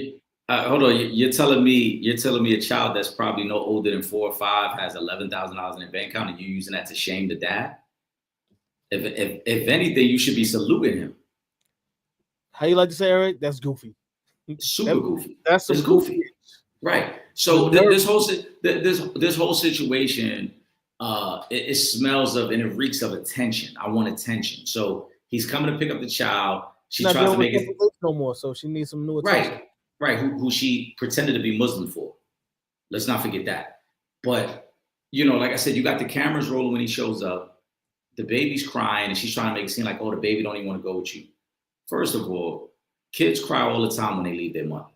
Hold on, you're telling me a child that's probably no older than 4 or 5 has $11,000 in a bank account, and you're using that to shame the dad? If anything, you should be saluting him. How you like to say, Eric? That's goofy. Super goofy. That's goofy. Right. So this whole situation. It smells of and it reeks of attention. I want attention. So he's coming to pick up the child. She tries to make it no more, so she needs some new attention. Right. Who she pretended to be Muslim for. Let's not forget that. But like I said, you got the cameras rolling when he shows up. The baby's crying, and she's trying to make it seem like, oh, the baby don't even want to go with you. First of all, kids cry all the time when they leave their mother.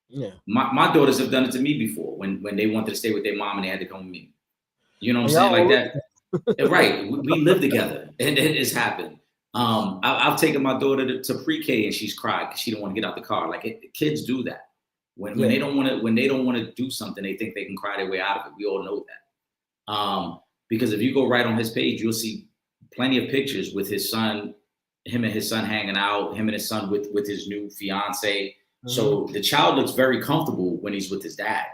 Yeah. My daughters have done it to me before when they wanted to stay with their mom and they had to come with me. You know what I'm saying? Like that. Right. We live together. And it has happened. I've taken my daughter to pre-K and she's cried because she didn't want to get out the car. Like kids do that. When they don't want to do something, they think they can cry their way out of it. We all know that. Because if you go right on his page, you'll see plenty of pictures with his son, him and his son hanging out, him and his son with his new fiance. Mm-hmm. So the child looks very comfortable when he's with his dad.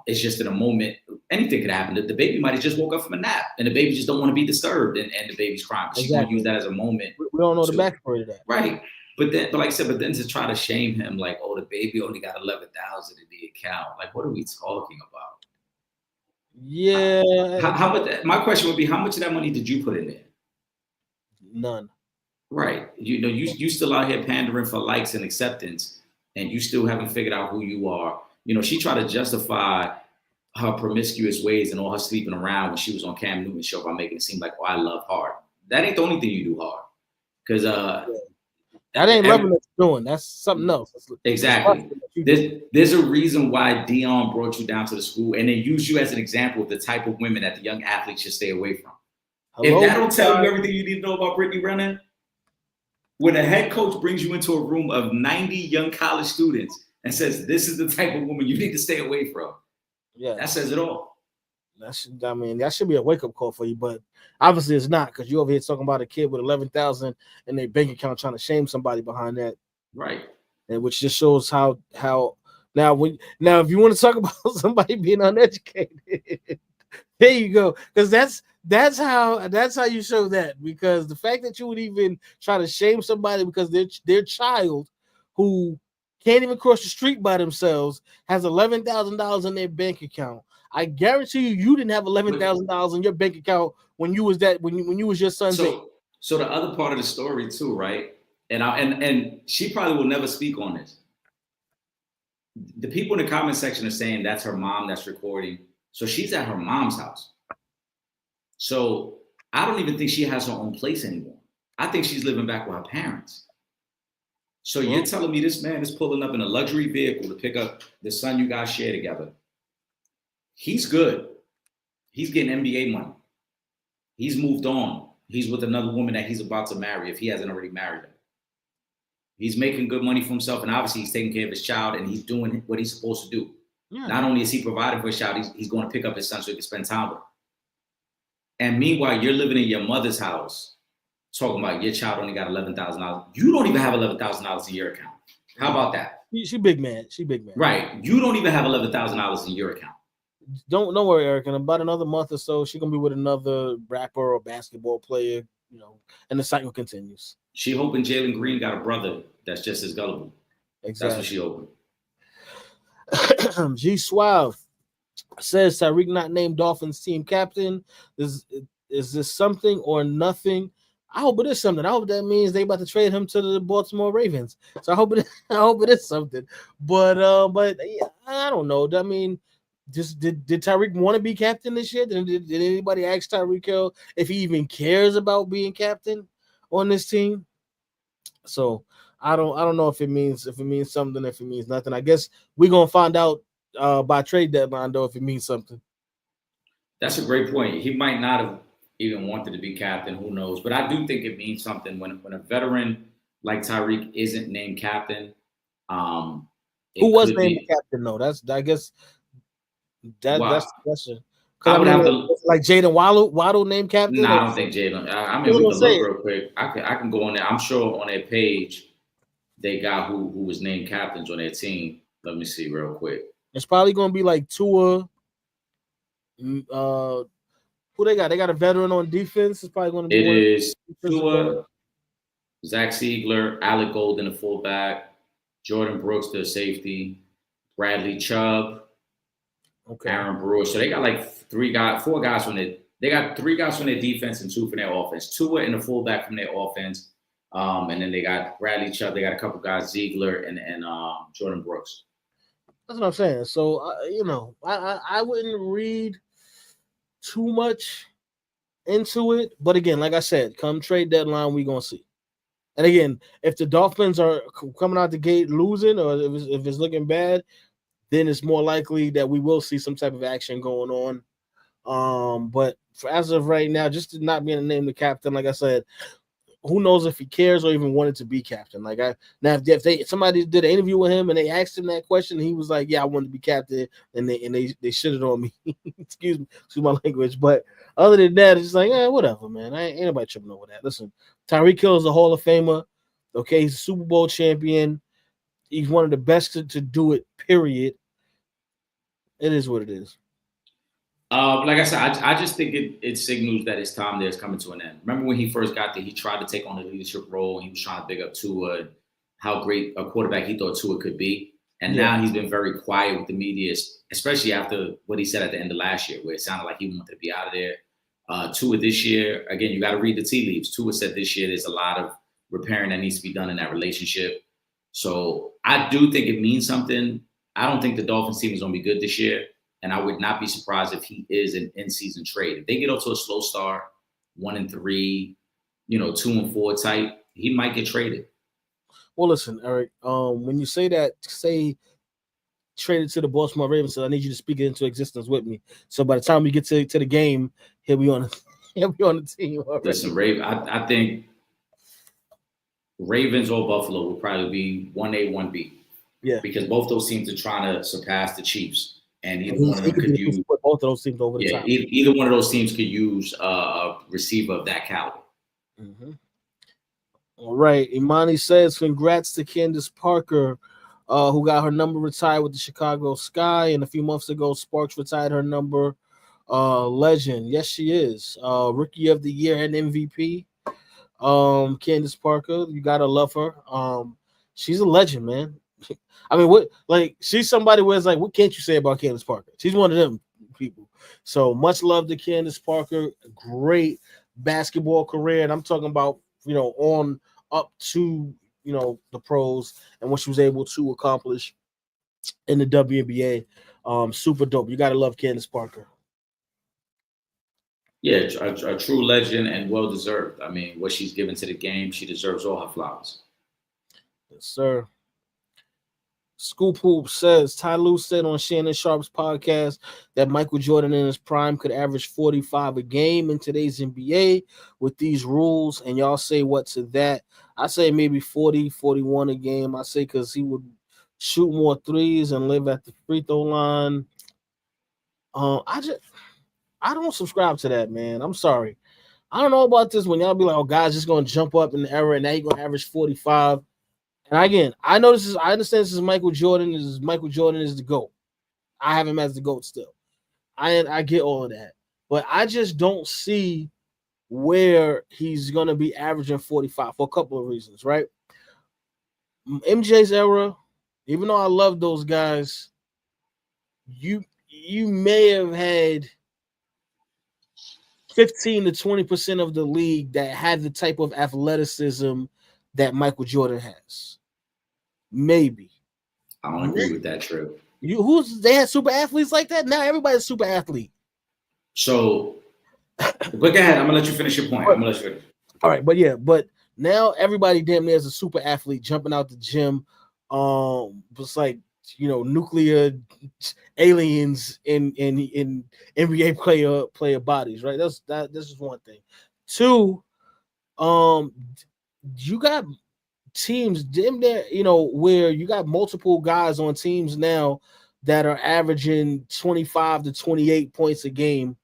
It's just in a moment, anything could happen. The baby might have just woke up from a nap and the baby just don't want to be disturbed and the baby's crying. She's going to use that as a moment. We don't know the backstory of that. Right. But like I said, then to try to shame him, like, oh, the baby only got 11,000 in the account. Like, what are we talking about? Yeah, How much? My question would be, how much of that money did you put in there? none. Right. You still out here pandering for likes and acceptance, and you still haven't figured out who you are. She tried to justify her promiscuous ways and all her sleeping around when she was on Cam Newton's show by making it seem like, oh, I love hard. That ain't the only thing you do hard. Because that ain't loving what you're doing. That's something else. Exactly. There's a reason why Dion brought you down to the school and then used you as an example of the type of women that the young athletes should stay away from. If that don't tell you everything you need to know about Brittany Renner, when a head coach brings you into a room of 90 young college students and says, this is the type of woman you need to stay away from, that says it all. That should be a wake-up call for you, but obviously it's not, because you over here talking about a kid with 11,000 in their bank account trying to shame somebody behind that. Right. And which just shows how now if you want to talk about somebody being uneducated, there you go. Because that's how you show that. Because the fact that you would even try to shame somebody because their child who can't even cross the street by themselves has $11,000 in their bank account. I guarantee you didn't have $11,000 in your bank account when you was your son's age. So the other part of the story too, right? And she probably will never speak on this. The people in the comment section are saying that's her mom that's recording. So she's at her mom's house. So I don't even think she has her own place anymore. I think she's living back with her parents. So you're telling me this man is pulling up in a luxury vehicle to pick up the son you guys share together. He's good. He's getting NBA money. He's moved on. He's with another woman that he's about to marry if he hasn't already married her. He's making good money for himself, and obviously he's taking care of his child, and he's doing what he's supposed to do. Yeah. Not only is he providing for his child, he's going to pick up his son so he can spend time with him. And meanwhile, you're living in your mother's house, talking about your child only got $11,000. You don't even have $11,000 in your account. How about that? She big man. Right. You don't even have $11,000 in your account. Don't worry, Eric. In about another month or so, she's gonna be with another rapper or basketball player, and the cycle continues. She hoping Jalen Green got a brother that's just as gullible. Exactly. That's what she hoping. G Suave says Tyreek not named Dolphins team captain. Is this something or nothing? I hope it is something. I hope that means they about to trade him to the Baltimore Ravens. So I hope it is something. But yeah, I don't know. I mean, just did Tyreek want to be captain this year? Did anybody ask Tyreek Hill if he even cares about being captain on this team? So I don't know if it means something, if it means nothing. I guess we're gonna find out by trade deadline though if it means something. That's a great point. He might not have even wanted to be captain. Who knows? But I do think it means something when a veteran like Tyreek isn't named captain. Who was named captain though? That's the question. I would have to, like Jaden Waddle named captain. No, I don't think Jaden. I mean, we can look real quick. I can go on there. I'm sure on their page they got who was named captains on their team. Let me see real quick. It's probably gonna be like Tua. Who they got? They got a veteran on defense. It's probably gonna be. It is Tua, Zach Siegler, Alec Golden, the fullback, Jordan Brooks, the safety, Bradley Chubb. Okay. Aaron Brewer. So they got like four guys from their. They got 3 guys from their defense and 2 from their offense. 2 in the fullback from their offense, and then they got Bradley Chubb. They got a couple guys, Ziegler and Jordan Brooks. That's what I'm saying. So I wouldn't read too much into it. But again, like I said, come trade deadline, we gonna see. And again, if the Dolphins are coming out the gate losing, or if it's looking bad, then it's more likely that we will see some type of action going on. But as of right now, just not being named the captain, like I said, who knows if he cares or even wanted to be captain? If somebody did an interview with him and they asked him that question, he was like, "Yeah, I wanted to be captain," and they shitted on me. excuse my language, but other than that, it's just like, whatever, man. Ain't nobody tripping over that. Listen, Tyreek Hill is a Hall of Famer. Okay, he's a Super Bowl champion. He's one of the best to do it. Period. It is what it is. Like I said, I just think it signals that his time there is coming to an end. Remember when he first got there, he tried to take on a leadership role. He was trying to big up Tua, how great a quarterback he thought Tua could be. And now he's been very quiet with the media, especially after what he said at the end of last year, where it sounded like he wanted to be out of there. Tua this year, again, you got to read the tea leaves. Tua said this year there's a lot of repairing that needs to be done in that relationship. So I do think it means something. I don't think the Dolphins team is going to be good this year. And I would not be surprised if he is an in-season trade. If they get off to a slow start, 1-3, 2-4 type, he might get traded. Well, listen, Eric, when you say traded to the Baltimore Ravens, so I need you to speak it into existence with me. So by the time we get to the game, he'll be on the team already. Listen, I think Ravens or Buffalo will probably be 1A, 1B. Yeah. Because both those teams are trying to surpass the Chiefs. And either one of them could use both of those teams over the top. Either one of those teams could use a receiver of that caliber. Mm-hmm. All right. Imani says, congrats to Candace Parker, who got her number retired with the Chicago Sky. And a few months ago, Sparks retired her number. Legend. Yes, she is. Rookie of the Year and MVP. Candace Parker, you gotta love her. She's a legend, man. I mean, she's somebody where it's like, what can't you say about Candace Parker? She's one of them people. So much love to Candace Parker. Great basketball career. And I'm talking about, on up to, the pros and what she was able to accomplish in the WNBA. Super dope. You got to love Candace Parker. Yeah, a true legend and well-deserved. I mean, what she's given to the game, she deserves all her flowers. Yes, sir. Scoop Hoop says, Ty Lue said on Shannon Sharp's podcast that Michael Jordan in his prime could average 45 a game in today's NBA with these rules. And y'all say what to that? I say maybe 40, 41 a game. I say because he would shoot more threes and live at the free throw line. I don't subscribe to that, man. I'm sorry. I don't know about this when y'all be like, oh, guys just going to jump up in the era and now you're going to average 45. And again, I understand this is Michael Jordan. Michael Jordan is the GOAT. I have him as the GOAT still. I get all of that. But I just don't see where he's going to be averaging 45 for a couple of reasons, right? MJ's era, even though I love those guys, you may have had 15 to 20% of the league that had the type of athleticism that Michael Jordan has. Maybe. I don't agree with that, Trip. They had super athletes like that? Now everybody's a super athlete. So, but go ahead. I'm gonna let you finish your point. All right, but now everybody damn near is a super athlete jumping out the gym. It's like nuclear aliens in NBA player bodies, right? This is one thing. Two, you got teams damn there, where you got multiple guys on teams now that are averaging 25 to 28 points a game.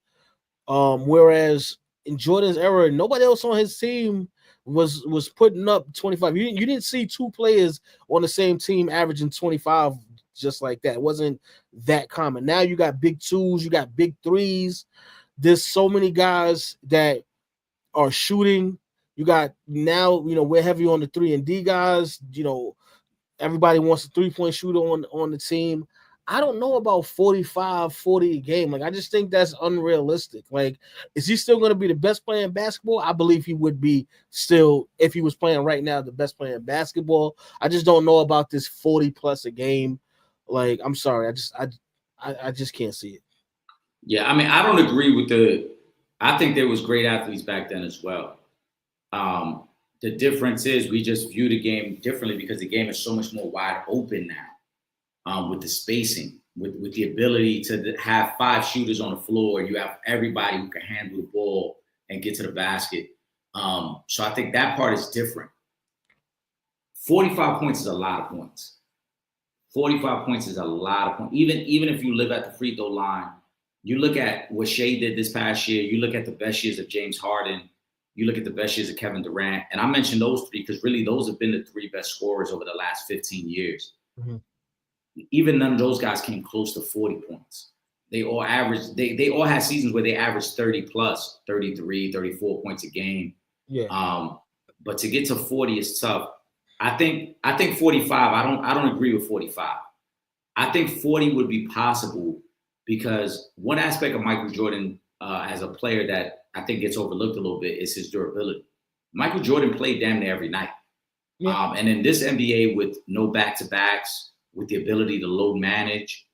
Whereas in Jordan's era, nobody else on his team was putting up 25. You didn't see two players on the same team averaging 25 just like that. It wasn't that common. Now you got big twos, you got big threes. There's so many guys that are shooting. You got now, we're heavy on the 3-and-D guys. Everybody wants a 3-point shooter on the team. I don't know about 45, 40 a game. Like, I just think that's unrealistic. Like, is he still going to be the best player in basketball? I believe he would be still, if he was playing right now, the best player in basketball. I just don't know about this 40 plus a game. Like, I'm sorry. I just can't see it. Yeah, I mean, I don't agree with I think there was great athletes back then as well. The difference is we just view the game differently because the game is so much more wide open now, with the spacing, with the ability to have 5 shooters on the floor. You have everybody who can handle the ball and get to the basket. So I think that part is different. 45 points is a lot of points. 45 points is a lot of points. Even if you live at the free throw line, you look at what Shea did this past year, you look at the best years of James Harden, you look at the best years of Kevin Durant, and I mentioned those 3 because really those have been the 3 best scorers over the last 15 years. Mm-hmm. Even none of those guys came close to 40 points. They all averaged, they all had seasons where they averaged 30 plus, 33, 34 points a game. Yeah. But to get to 40 is tough. I think 45, I don't agree with 45. I think 40 would be possible because one aspect of Michael Jordan as a player that I think gets overlooked a little bit is his durability. Michael Jordan played damn near every night. Yeah. And in this NBA with no back-to-backs, with the ability to load manage,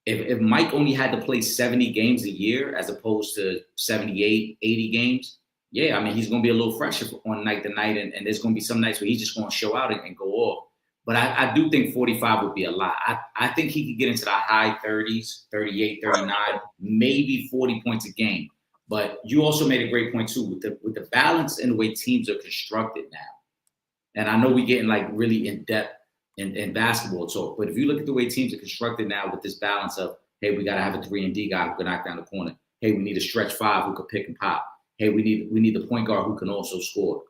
if Mike only had to play 70 games a year as opposed to 78, 80 games, yeah, I mean, he's going to be a little fresher on night to night, and there's going to be some nights where he's just going to show out and go off. But I do think 45 would be a lot. I think he could get into the high 30s, 38, 39, maybe 40 points a game. But you also made a great point, too, with the balance and the way teams are constructed now. And I know we're getting like really in depth in basketball talk, but if you look at the way teams are constructed now with this balance of, hey, we got to have a 3-and-D guy who can knock down the corner. Hey, we need a stretch 5 who can pick and pop. Hey, we need the point guard who can also score.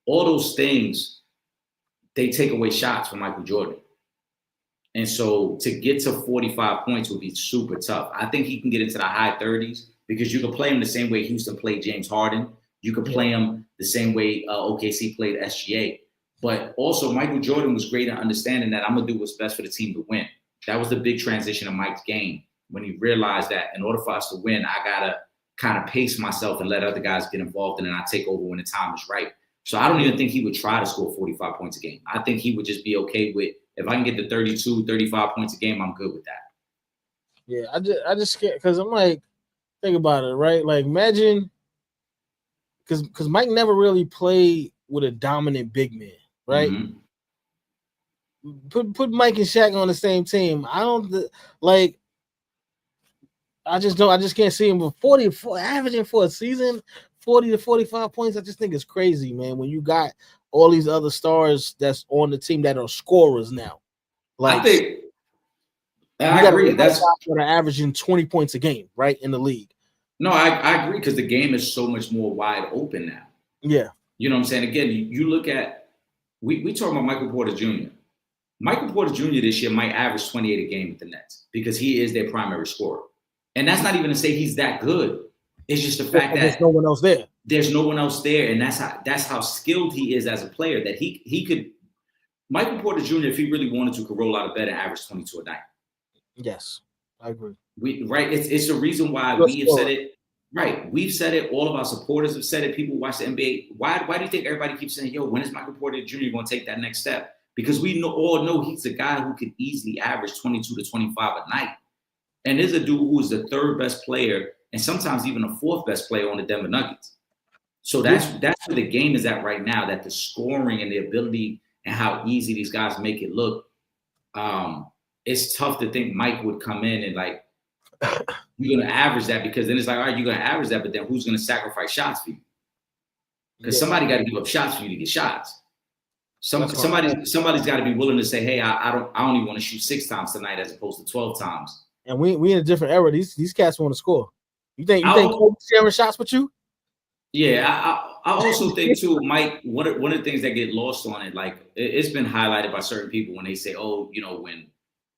All those things, they take away shots from Michael Jordan. And so to get to 45 points would be super tough. I think he can get into the high 30s because you can play him the same way Houston played James Harden. You can play him the same way OKC played SGA. But also Michael Jordan was great at understanding that I'm going to do what's best for the team to win. That was the big transition of Mike's game when he realized that in order for us to win, I got to kind of pace myself and let other guys get involved and then I take over when the time is right. So I don't even think he would try to score 45 points a game. I think he would just be okay with, if I can get to 32, 35 points a game, I'm good with that. Yeah, I just can't, because I'm like, think about it, right? Like imagine, because Mike never really played with a dominant big man, right? Mm-hmm. Put Mike and Shaq on the same team. I just can't see him with 44 averaging for a season, 40 to 45 points. I just think it's crazy, man, when you got all these other stars that's on the team that are scorers now. Like I agree. That's what are averaging 20 points a game, right, in the league. No, I agree because the game is so much more wide open now. Yeah. You know what I'm saying? Again, you look at, we talk about Michael Porter Jr. Michael Porter Jr. this year might average 28 a game with the Nets because he is their primary scorer. And that's not even to say he's that good. It's just the fact that there's no one else there. There's no one else there. And that's how skilled he is as a player, that he could, Michael Porter Jr., if he really wanted to, could roll out of bed and average 22 a night. Yes, I agree. It's the reason why we have said it. Right. We've said it. All of our supporters have said it. People watch the NBA. Why do you think everybody keeps saying, yo, when is Michael Porter Jr. going to take that next step? Because we all know he's a guy who could easily average 22 to 25 a night. And there's a dude who is the third best player and sometimes even the fourth best player on the Denver Nuggets. So that's where the game is at right now, that the scoring and the ability and how easy these guys make it look. It's tough to think Mike would come in and like, you're going to average that, because then it's like, all right, you're going to average that, but then who's going to sacrifice shots for you? Because somebody got to give up shots for you to get shots. Somebody's got to be willing to say, hey, I only want to shoot 6 times tonight as opposed to 12 times. And we in a different era. These cats want to score. You think Kobe's sharing shots with you? Yeah, I also think too, Mike, one of the things that get lost on it, like it's been highlighted by certain people when they say, oh, you know,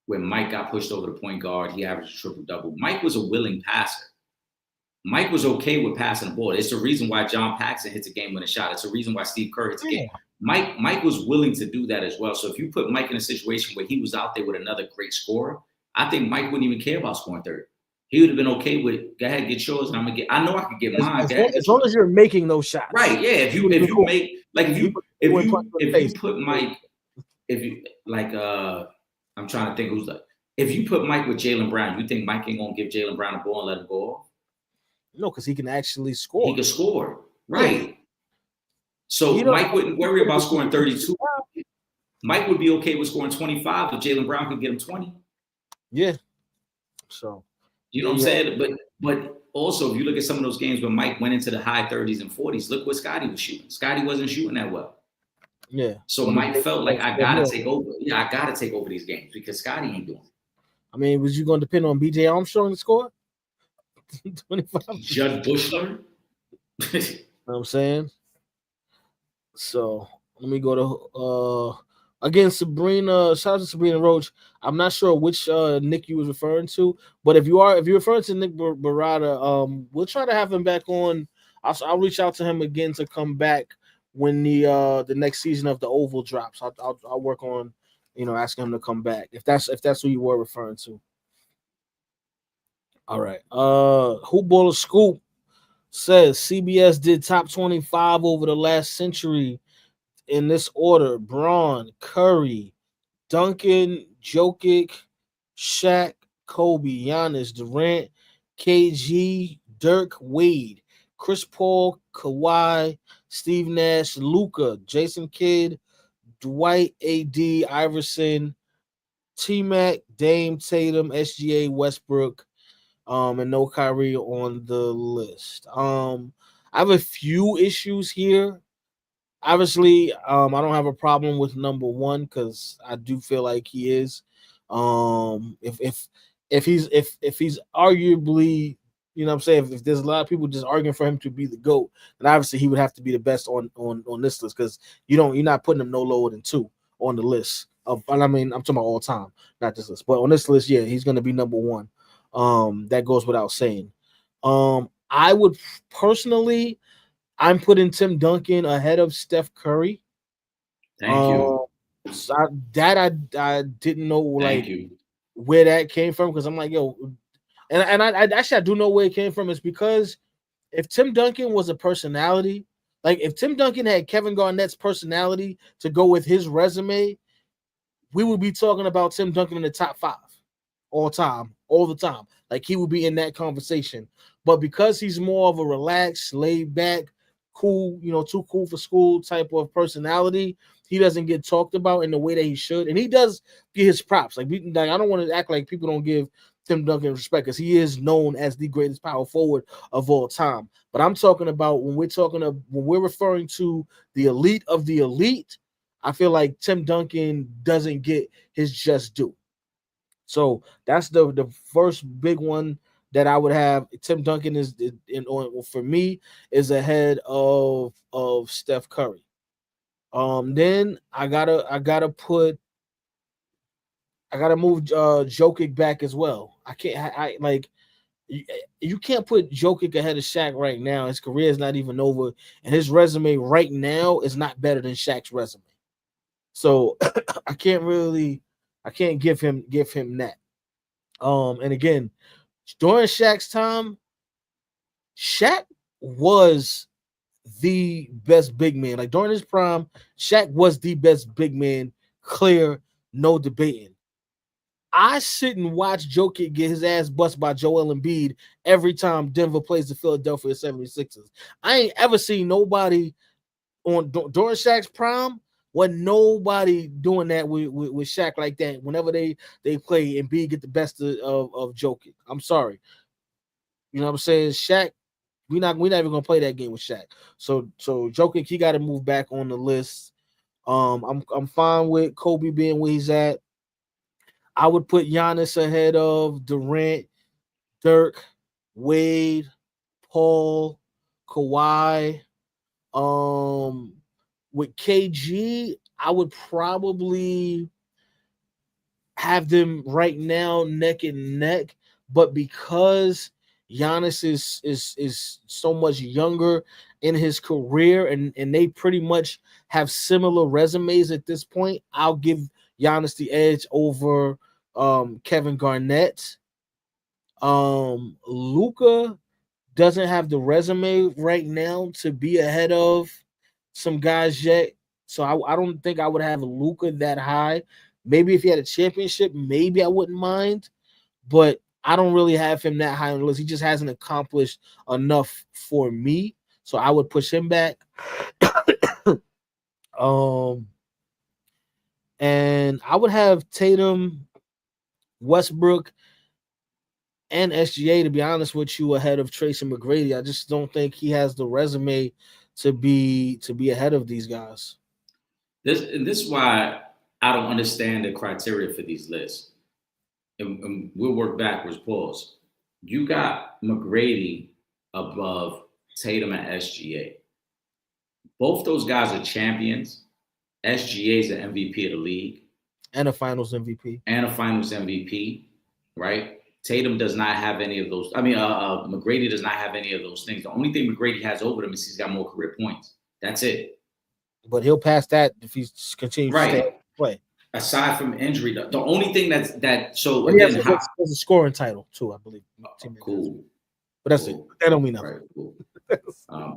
when Mike got pushed over the point guard, he averaged a triple-double. Mike was a willing passer. Mike was okay with passing the ball. It's the reason why John Paxson hits a game-winning shot. It's the reason why Steve Kerr hits a game. Mike was willing to do that as well. So if you put Mike in a situation where he was out there with another great scorer, I think Mike wouldn't even care about scoring 30. He would have been okay with, go ahead, get yours, and I'm gonna get. I know I could get mine. As long as you're making those shots, right? Yeah. If you make, like, if you put Mike, I'm trying to think who's like, if you put Mike with Jaylen Brown, you think Mike ain't gonna give Jaylen Brown a ball and let him go off? No, because he can actually score. He can score, right? So Mike wouldn't worry about scoring 32. Mike would be okay with scoring 25 if Jaylen Brown could get him 20. Yeah. So. You know what I'm saying? But also, if you look at some of those games where Mike went into the high 30s and 40s, look what Scotty was shooting. Scotty wasn't shooting that well. Yeah. So Mike felt like, I got to take over. Yeah, I got to take over these games because Scotty ain't doing it. I mean, was you going to depend on B.J. Armstrong to score? 25. Judd Bushler? You know what I'm saying? So, let me go to again, Sabrina. Shout out to Sabrina Roach. I'm not sure which Nick you was referring to, but if you're referring to Nick Barada, we'll try to have him back on. I'll reach out to him again to come back when the next season of the Oval drops. I'll work on asking him to come back. If that's who you were referring to. All right. Hoop Baller Scoop says CBS did top 25 over the last century in this order: Braun, Curry, Duncan, Jokic, Shaq, Kobe, Giannis, Durant, KG, Dirk, Wade, Chris Paul, Kawhi, Steve Nash, Luka, Jason Kidd, Dwight, AD, Iverson, T-Mac, Dame, Tatum, SGA, Westbrook, and no Kyrie on the list. I have a few issues here. Obviously, I don't have a problem with number one because I do feel like he is. If he's arguably, you know what I'm saying, if there's a lot of people just arguing for him to be the GOAT, then obviously he would have to be the best on this list because you're not putting him no lower than 2 on the list. And I mean, I'm talking about all time, not this list. But on this list, yeah, he's gonna be number 1. That goes without saying. I would personally, I'm putting Tim Duncan ahead of Steph Curry. Thank you. So I didn't know Thank you. where that came from because I'm like, yo, and I actually I do know where it came from. It's because if Tim Duncan was a personality, like if Tim Duncan had Kevin Garnett's personality to go with his resume, we would be talking about Tim Duncan in the top 5 all the time. Like he would be in that conversation. But because he's more of a relaxed, laid back, cool, too cool for school type of personality, he doesn't get talked about in the way that he should. And he does get his props. Like I don't want to act like people don't give Tim Duncan respect because he is known as the greatest power forward of all time. But I'm talking about when we're referring to the elite of the elite, I feel like Tim Duncan doesn't get his just due. So that's the first big one that I would have. Tim Duncan is for me is ahead of Steph Curry. Then I gotta move Jokic back as well. I can't you can't put Jokic ahead of Shaq right now. His career is not even over, and his resume right now is not better than Shaq's resume. So I can't give him that. And again, during Shaq's time, Shaq was the best big man. Like during his prime, Shaq was the best big man, clear, no debating. I sit and watch Jokic get his ass bust by Joel Embiid every time Denver plays the Philadelphia 76ers. I ain't ever seen nobody during Shaq's prime. Wasn't nobody doing that with Shaq like that. Whenever they play and B get the best of Jokic, I'm sorry, you know what I'm saying. Shaq, we're not even gonna play that game with Shaq. So Jokic, he got to move back on the list. I'm fine with Kobe being where he's at. I would put Giannis ahead of Durant, Dirk, Wade, Paul, Kawhi. With KG, I would probably have them right now neck and neck, but because Giannis is so much younger in his career and they pretty much have similar resumes at this point, I'll give Giannis the edge over Kevin Garnett. Luka doesn't have the resume right now to be ahead of some guys yet, so I don't think I would have Luka that high. Maybe if he had a championship, maybe I wouldn't mind, but I don't really have him that high on the list. He just hasn't accomplished enough for me, so I would push him back. And I would have Tatum, Westbrook, and SGA, to be honest with you, ahead of Tracy McGrady. I just don't think he has the resume to be ahead of these guys. This is why I don't understand the criteria for these lists. And we'll work backwards. Pause. You got McGrady above Tatum and SGA. Both those guys are champions. SGA is an MVP of the league. And a finals MVP. Right? Tatum does not have any of those. I mean, McGrady does not have any of those things. The only thing McGrady has over them is he's got more career points. That's it. But he'll pass that if he continues to play. aside from injury, the only thing so And he has again, a scoring title too, I believe. cool. But that's it. That don't mean nothing. Right, cool.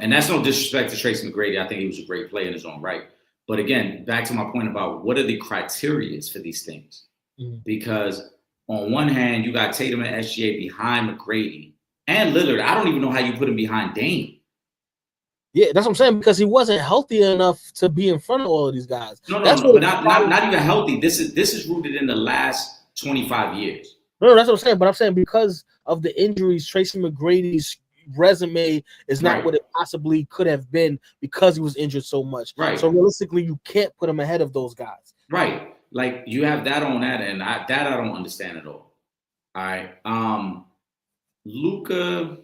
And that's no disrespect to Tracy McGrady. I think he was a great player in his own right. But again, back to my point about what are the criteria for these things? Mhm. Because on one hand, you got Tatum and SGA behind McGrady and Lillard. I don't even know how you put him behind Dame. Yeah, that's what I'm saying, because he wasn't healthy enough to be in front of all of these guys. No, That's but not even healthy. This is rooted in the last 25 years. No, that's what I'm saying. But I'm saying because of the injuries, Tracy McGrady's resume is not what it possibly could have been because he was injured so much. Right. So realistically, you can't put him ahead of those guys. Right. Like you have that on that, and I don't understand at all. All right. Luka,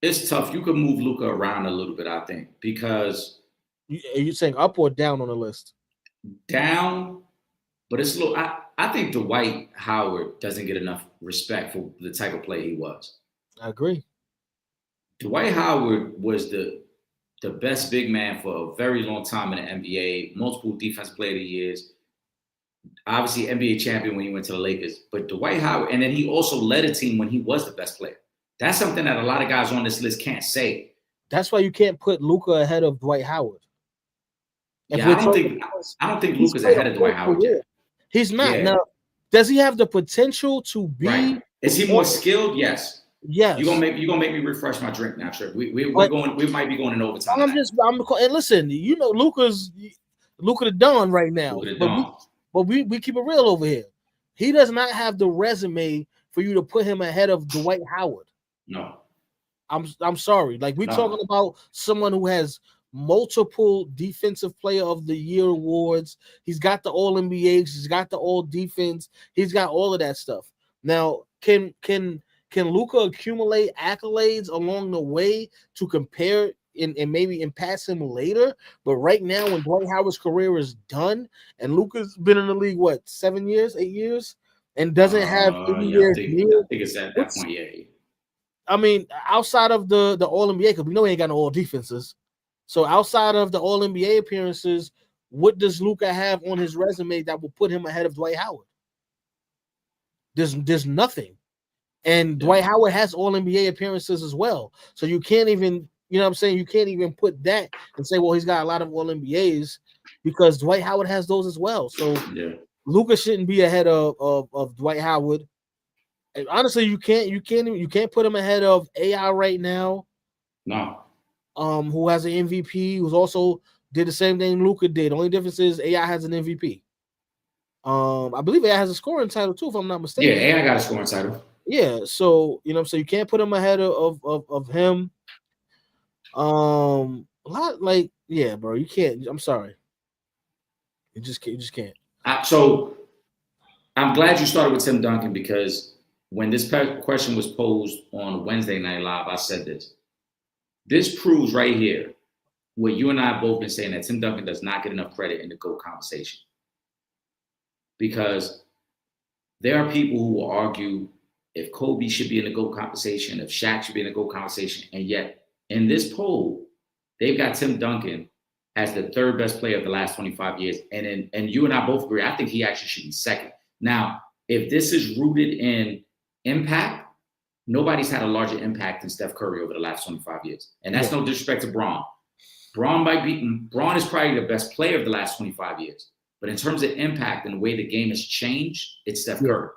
it's tough. You could move Luka around a little bit, I think, because Are you saying up or down on the list? Down, but it's a little. I think Dwight Howard doesn't get enough respect for the type of player he was. I agree. Dwight Howard was the best big man for a very long time in the NBA, multiple defensive player of the years, obviously NBA champion when he went to the Lakers, but Dwight Howard, and then he also led a team when he was the best player. That's something that a lot of guys on this list can't say. That's why you can't put Luka ahead of Dwight Howard. Yeah, I don't think Luka's ahead of Dwight Howard yet. He's not. Yeah. Now, does he have the potential to be? Right. Is he more skilled? Yes. Yes. You're gonna make me refresh my drink now, Trip. We might be going in overtime. And listen, you know, Luka the Don right now. But we keep it real over here. He does not have the resume for you to put him ahead of Dwight Howard. No. I'm sorry. Like we're talking about someone who has multiple defensive player of the year awards. He's got the all NBAs, he's got the all defense, he's got all of that stuff. Now, can Luka accumulate accolades along the way to compare and maybe pass him later? But right now, when Dwight Howard's career is done and Luka's been in the league, 7 years, 8 years, and doesn't have 8 years. I think it's at that point, yeah. I mean, outside of the all NBA, because we know he ain't got no all defenses. So outside of the all NBA appearances, what does Luka have on his resume that will put him ahead of Dwight Howard? There's nothing. And Dwight Howard has all NBA appearances as well. So you can't even, you know what I'm saying? You can't even put that and say, well, he's got a lot of all NBAs because Dwight Howard has those as well. So Luka shouldn't be ahead of Dwight Howard. And honestly, you can't put him ahead of AI right now. No. Who has an MVP, who's also did the same thing Luka did. The only difference is AI has an MVP. I believe AI has a scoring title too, if I'm not mistaken. Yeah, AI got a scoring title. Yeah, so you know, so you can't put him ahead of him. A lot like bro, you can't. I'm sorry, you just can't. So I'm glad you started with Tim Duncan, because when this question was posed on Wednesday Night Live, I said this. This proves right here what you and I have both been saying, that Tim Duncan does not get enough credit in the GOAT conversation. Because there are people who will argue if Kobe should be in the GOAT conversation, if Shaq should be in the GOAT conversation, and yet in this poll, they've got Tim Duncan as the third best player of the last 25 years. And you and I both agree, I think he actually should be second. Now, if this is rooted in impact, nobody's had a larger impact than Steph Curry over the last 25 years. And that's no disrespect to Bron. Bron is probably the best player of the last 25 years. But in terms of impact and the way the game has changed, it's Steph Curry.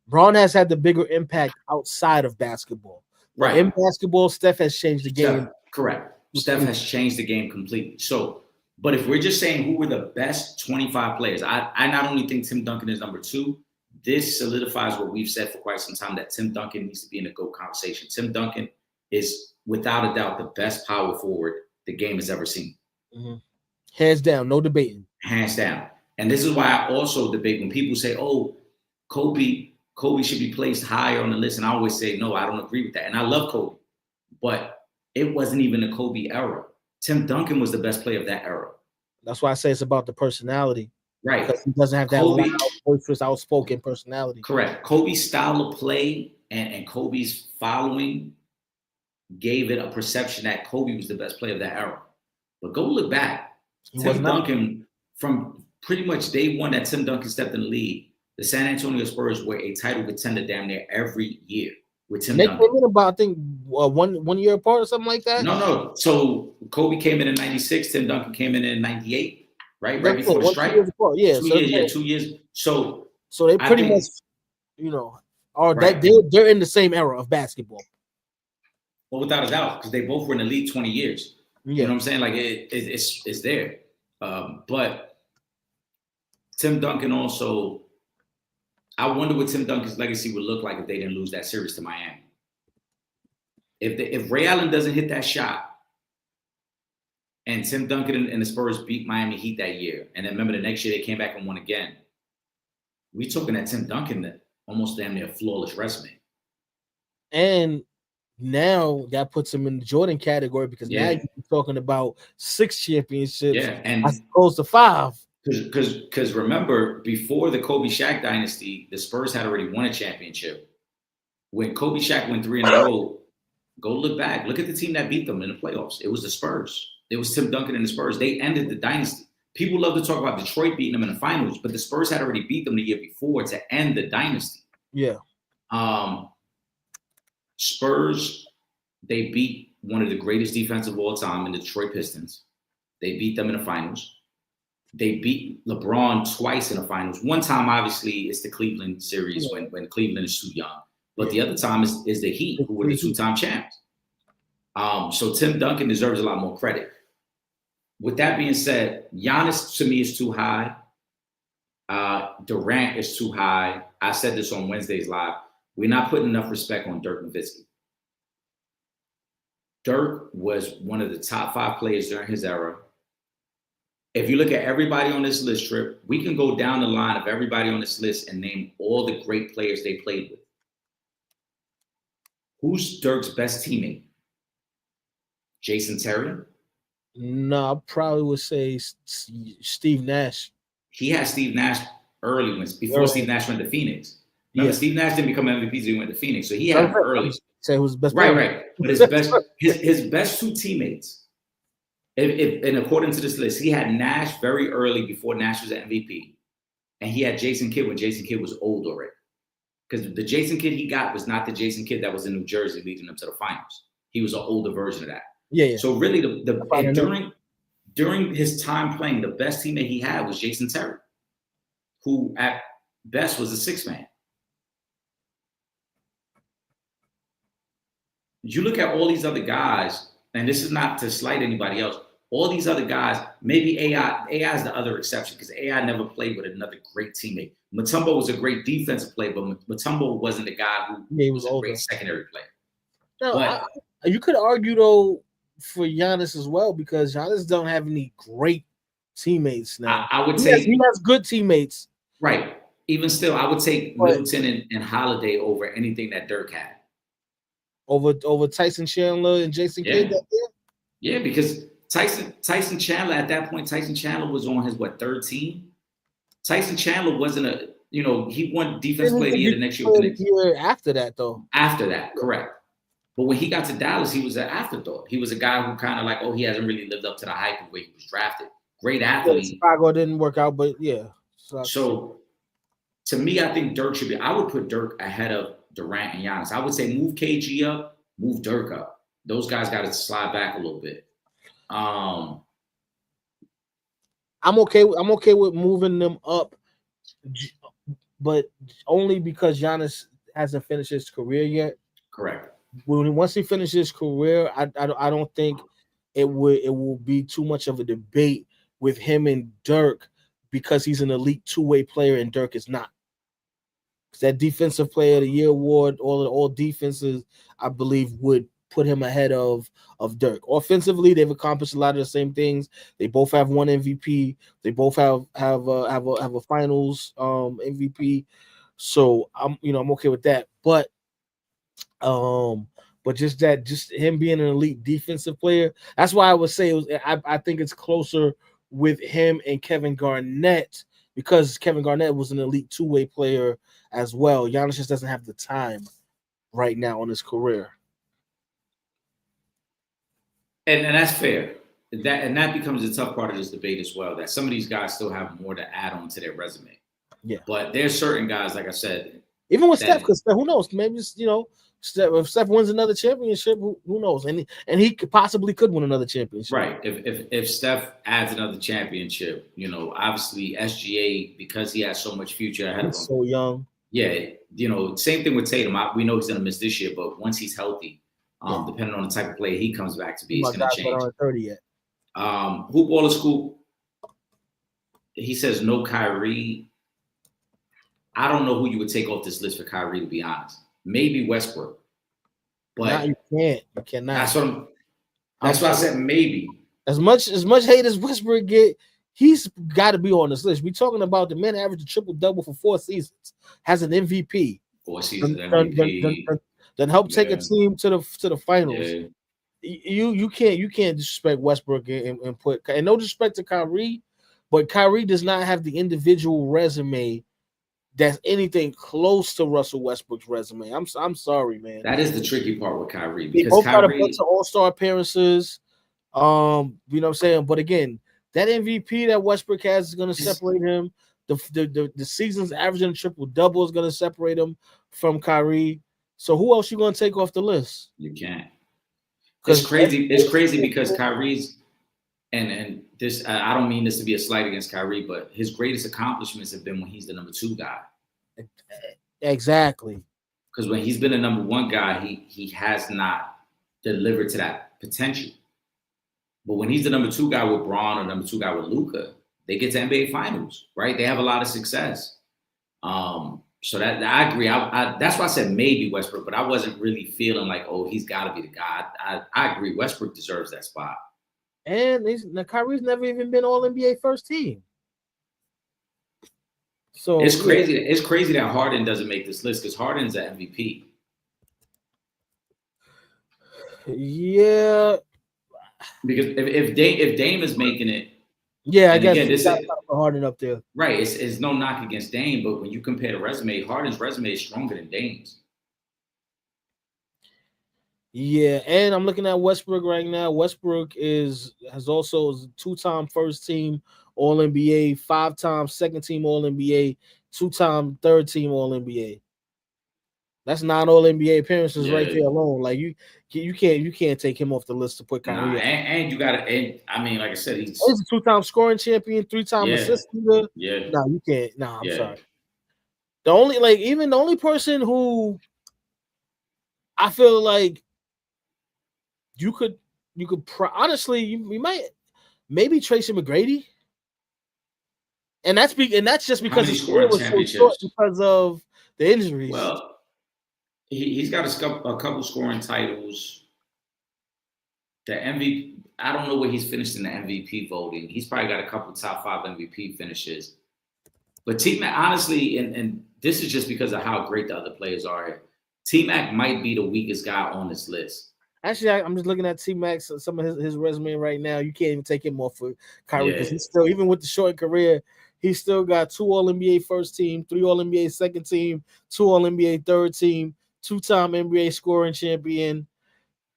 Bron has had the bigger impact outside of basketball. Right. In basketball, Steph has changed the game. Correct. Steph has changed the game completely. So, but if we're just saying who were the best 25 players, I not only think Tim Duncan is number 2, this solidifies what we've said for quite some time, that Tim Duncan needs to be in the GOAT conversation. Tim Duncan is, without a doubt, the best power forward the game has ever seen. Mm-hmm. Hands down, no debating. Hands down. And this is why I also debate when people say, oh, Kobe should be placed higher on the list. And I always say, no, I don't agree with that. And I love Kobe. But it wasn't even the Kobe era. Tim Duncan was the best player of that era. That's why I say it's about the personality. Right. Because he doesn't have that loud, boisterous, outspoken personality. Correct. Kobe's style of play and Kobe's following gave it a perception that Kobe was the best player of that era. But go look back. Tim Duncan, from pretty much day one that Tim Duncan stepped in the league, the San Antonio Spurs were a title contender damn near every year with Tim They Duncan. came in about, I think, one year apart or something like that. No. So Kobe came in '96. Tim Duncan came in '98, right? Right before the strike. 2 years apart. Yeah, 2 years. Yeah, 2 years. So they pretty much, are right. they're in the same era of basketball. Well, without a doubt, because they both were in the league 20 years. Yeah. You know what I'm saying? Like it's there. But Tim Duncan also, I wonder what Tim Duncan's legacy would look like if they didn't lose that series to Miami. If Ray Allen doesn't hit that shot, and Tim Duncan and the Spurs beat Miami Heat that year, and then remember the next year they came back and won again, we talking that Tim Duncan that almost damn near flawless resume. And now that puts him in the Jordan category because now you're talking about 6 championships and as opposed to 5. Because remember, before the Kobe Shaq dynasty, the Spurs had already won a championship. When Kobe Shaq went 3 in a row, go look back. Look at the team that beat them in the playoffs. It was the Spurs. It was Tim Duncan and the Spurs. They ended the dynasty. People love to talk about Detroit beating them in the finals, but the Spurs had already beat them the year before to end the dynasty. Yeah. Spurs, they beat one of the greatest defense of all time in the Detroit Pistons. They beat them in the finals. They beat LeBron twice in the finals. One time, obviously, it's the Cleveland series when Cleveland is too young. But the other time is the Heat, who were the 2-time champs. So Tim Duncan deserves a lot more credit. With that being said, Giannis to me is too high. Durant is too high. I said this on Wednesday's live. We're not putting enough respect on Dirk Nowitzki. Dirk was one of the top 5 players during his era. If you look at everybody on this list, Trip, we can go down the line of everybody on this list and name all the great players they played with. Who's Dirk's best teammate? Jason Terry? No, I probably would say Steve Nash. He had Steve Nash early before Steve Nash went to Phoenix. Remember, Steve Nash didn't become MVP until he went to Phoenix, so he had him early. Say who's the best player. Right. But his best 2 teammates, and according to this list, he had Nash very early before Nash was an MVP, and he had Jason Kidd when Jason Kidd was old already. Because the Jason Kidd he got was not the Jason Kidd that was in New Jersey leading them to the finals. He was an older version of that. Yeah. So really, during his time playing, the best teammate he had was Jason Terry, who at best was a 6-man. You look at all these other guys, and this is not to slight anybody else. All these other guys, maybe AI is the other exception because AI never played with another great teammate. Mutombo was a great defensive player, but Mutombo wasn't the guy who was a great secondary player. No, you could argue though for Giannis as well because Giannis don't have any great teammates now. I would say he has good teammates. Right. Even still, I would take Middleton and Holiday over anything that Dirk had. Over Tyson Chandler and Jason Kidd that year? Yeah, because Tyson Chandler at that point, Tyson Chandler was on his 3rd team. Tyson Chandler wasn't he won defense player of the year the next year. Year after that, though. After that, correct. But when he got to Dallas, he was an afterthought. He was a guy who kind of he hasn't really lived up to the hype of where he was drafted. Great athlete. Chicago didn't work out, but yeah. So to me, I think Dirk should be. I would put Dirk ahead of Durant and Giannis. I would say move KG up, move Dirk up. Those guys got to slide back a little bit. I'm okay with moving them up, but only because Giannis hasn't finished his career yet. Correct. Once he finishes his career, I don't think it will be too much of a debate with him and Dirk because he's an elite 2-way player and Dirk is not. That defensive player of the year award, all defenses, I believe, would put him ahead of Dirk. Offensively, they've accomplished a lot of the same things. They both have 1 MVP. They both have a finals MVP. So I'm okay with that. But just him being an elite defensive player, that's why I would say I think it's closer with him and Kevin Garnett because Kevin Garnett was an elite 2-way player as well. Giannis just doesn't have the time right now in his career. And that's fair. that becomes a tough part of this debate as well. That some of these guys still have more to add on to their resume. Yeah. But there's certain guys, like I said, even with Steph, because who knows? Maybe if Steph wins another championship, who knows? And he could win another championship. Right. If Steph adds another championship, obviously SGA, because he has so much future ahead of him. So young. Yeah, same thing with Tatum. We know he's gonna miss this year, but once he's healthy, depending on the type of play he comes back to be, it's gonna change. 30 yet. Hoop Baller School. He says no Kyrie. I don't know who you would take off this list for Kyrie, to be honest. Maybe Westbrook. But you can't. You cannot. That's why I said maybe. As much hate as Westbrook get, he's got to be on this list. We're talking about the man averaged a triple-double for 4 seasons, has an MVP. 4 seasons MVP. Then help take a team to the finals. Yeah. You can't disrespect Westbrook and put, and no disrespect to Kyrie, but Kyrie does not have the individual resume that's anything close to Russell Westbrook's resume. I'm sorry, man. That is the tricky part with Kyrie, because both got a bunch of All-Star appearances. You know what I'm saying? But again, that MVP that Westbrook has is going to separate him. The season's averaging a triple-double is going to separate him from Kyrie. So who else you going to take off the list? You can't. It's crazy. It's crazy because Kyrie's and this. I don't mean this to be a slight against Kyrie, but his greatest accomplishments have been when he's the number 2 guy. Exactly. Because when he's been a number 1 guy, he has not delivered to that potential. But when he's the number 2 guy with Braun or number 2 guy with Luka, they get to NBA Finals, right? They have a lot of success. So that I agree. That's why I said maybe Westbrook, but I wasn't really feeling like, oh, he's got to be the guy. I agree. Westbrook deserves that spot. And Kyrie's never even been All NBA first team. So it's crazy. Yeah. It's crazy that Harden doesn't make this list because Harden's an MVP. Yeah. Because if Dame is making it. Yeah, I guess it's Harden up there. Right. It's no knock against Dame, but when you compare the resume, Harden's resume is stronger than Dame's. Yeah, and I'm looking at Westbrook right now. Westbrook has also a 2-time first team All NBA, 5-time second team All NBA, 2-time third team All NBA. That's 9 All NBA appearances right there alone. Like you can't take him off the list to put Kyrie. And you gotta. And I mean, like I said, he's a 2-time scoring champion, 3-time assist leader. Yeah. No, you can't. No, I'm sorry. The only person who I feel like you could honestly you might maybe Tracy McGrady. And that's just because his career was so short because of the injuries. Well, he's got a couple scoring titles. The MVP, I don't know where he's finished in the MVP voting. He's probably got a couple top 5 MVP finishes. But T-Mac, honestly, and this is just because of how great the other players are here, T-Mac might be the weakest guy on this list. Actually, I'm just looking at T-Mac, some of his resume right now. You can't even take him off for Kyrie because he's still, even with the short career, he's still got 2 All-NBA first team, 3 All-NBA second team, 2 All-NBA third team, 2-time NBA scoring champion.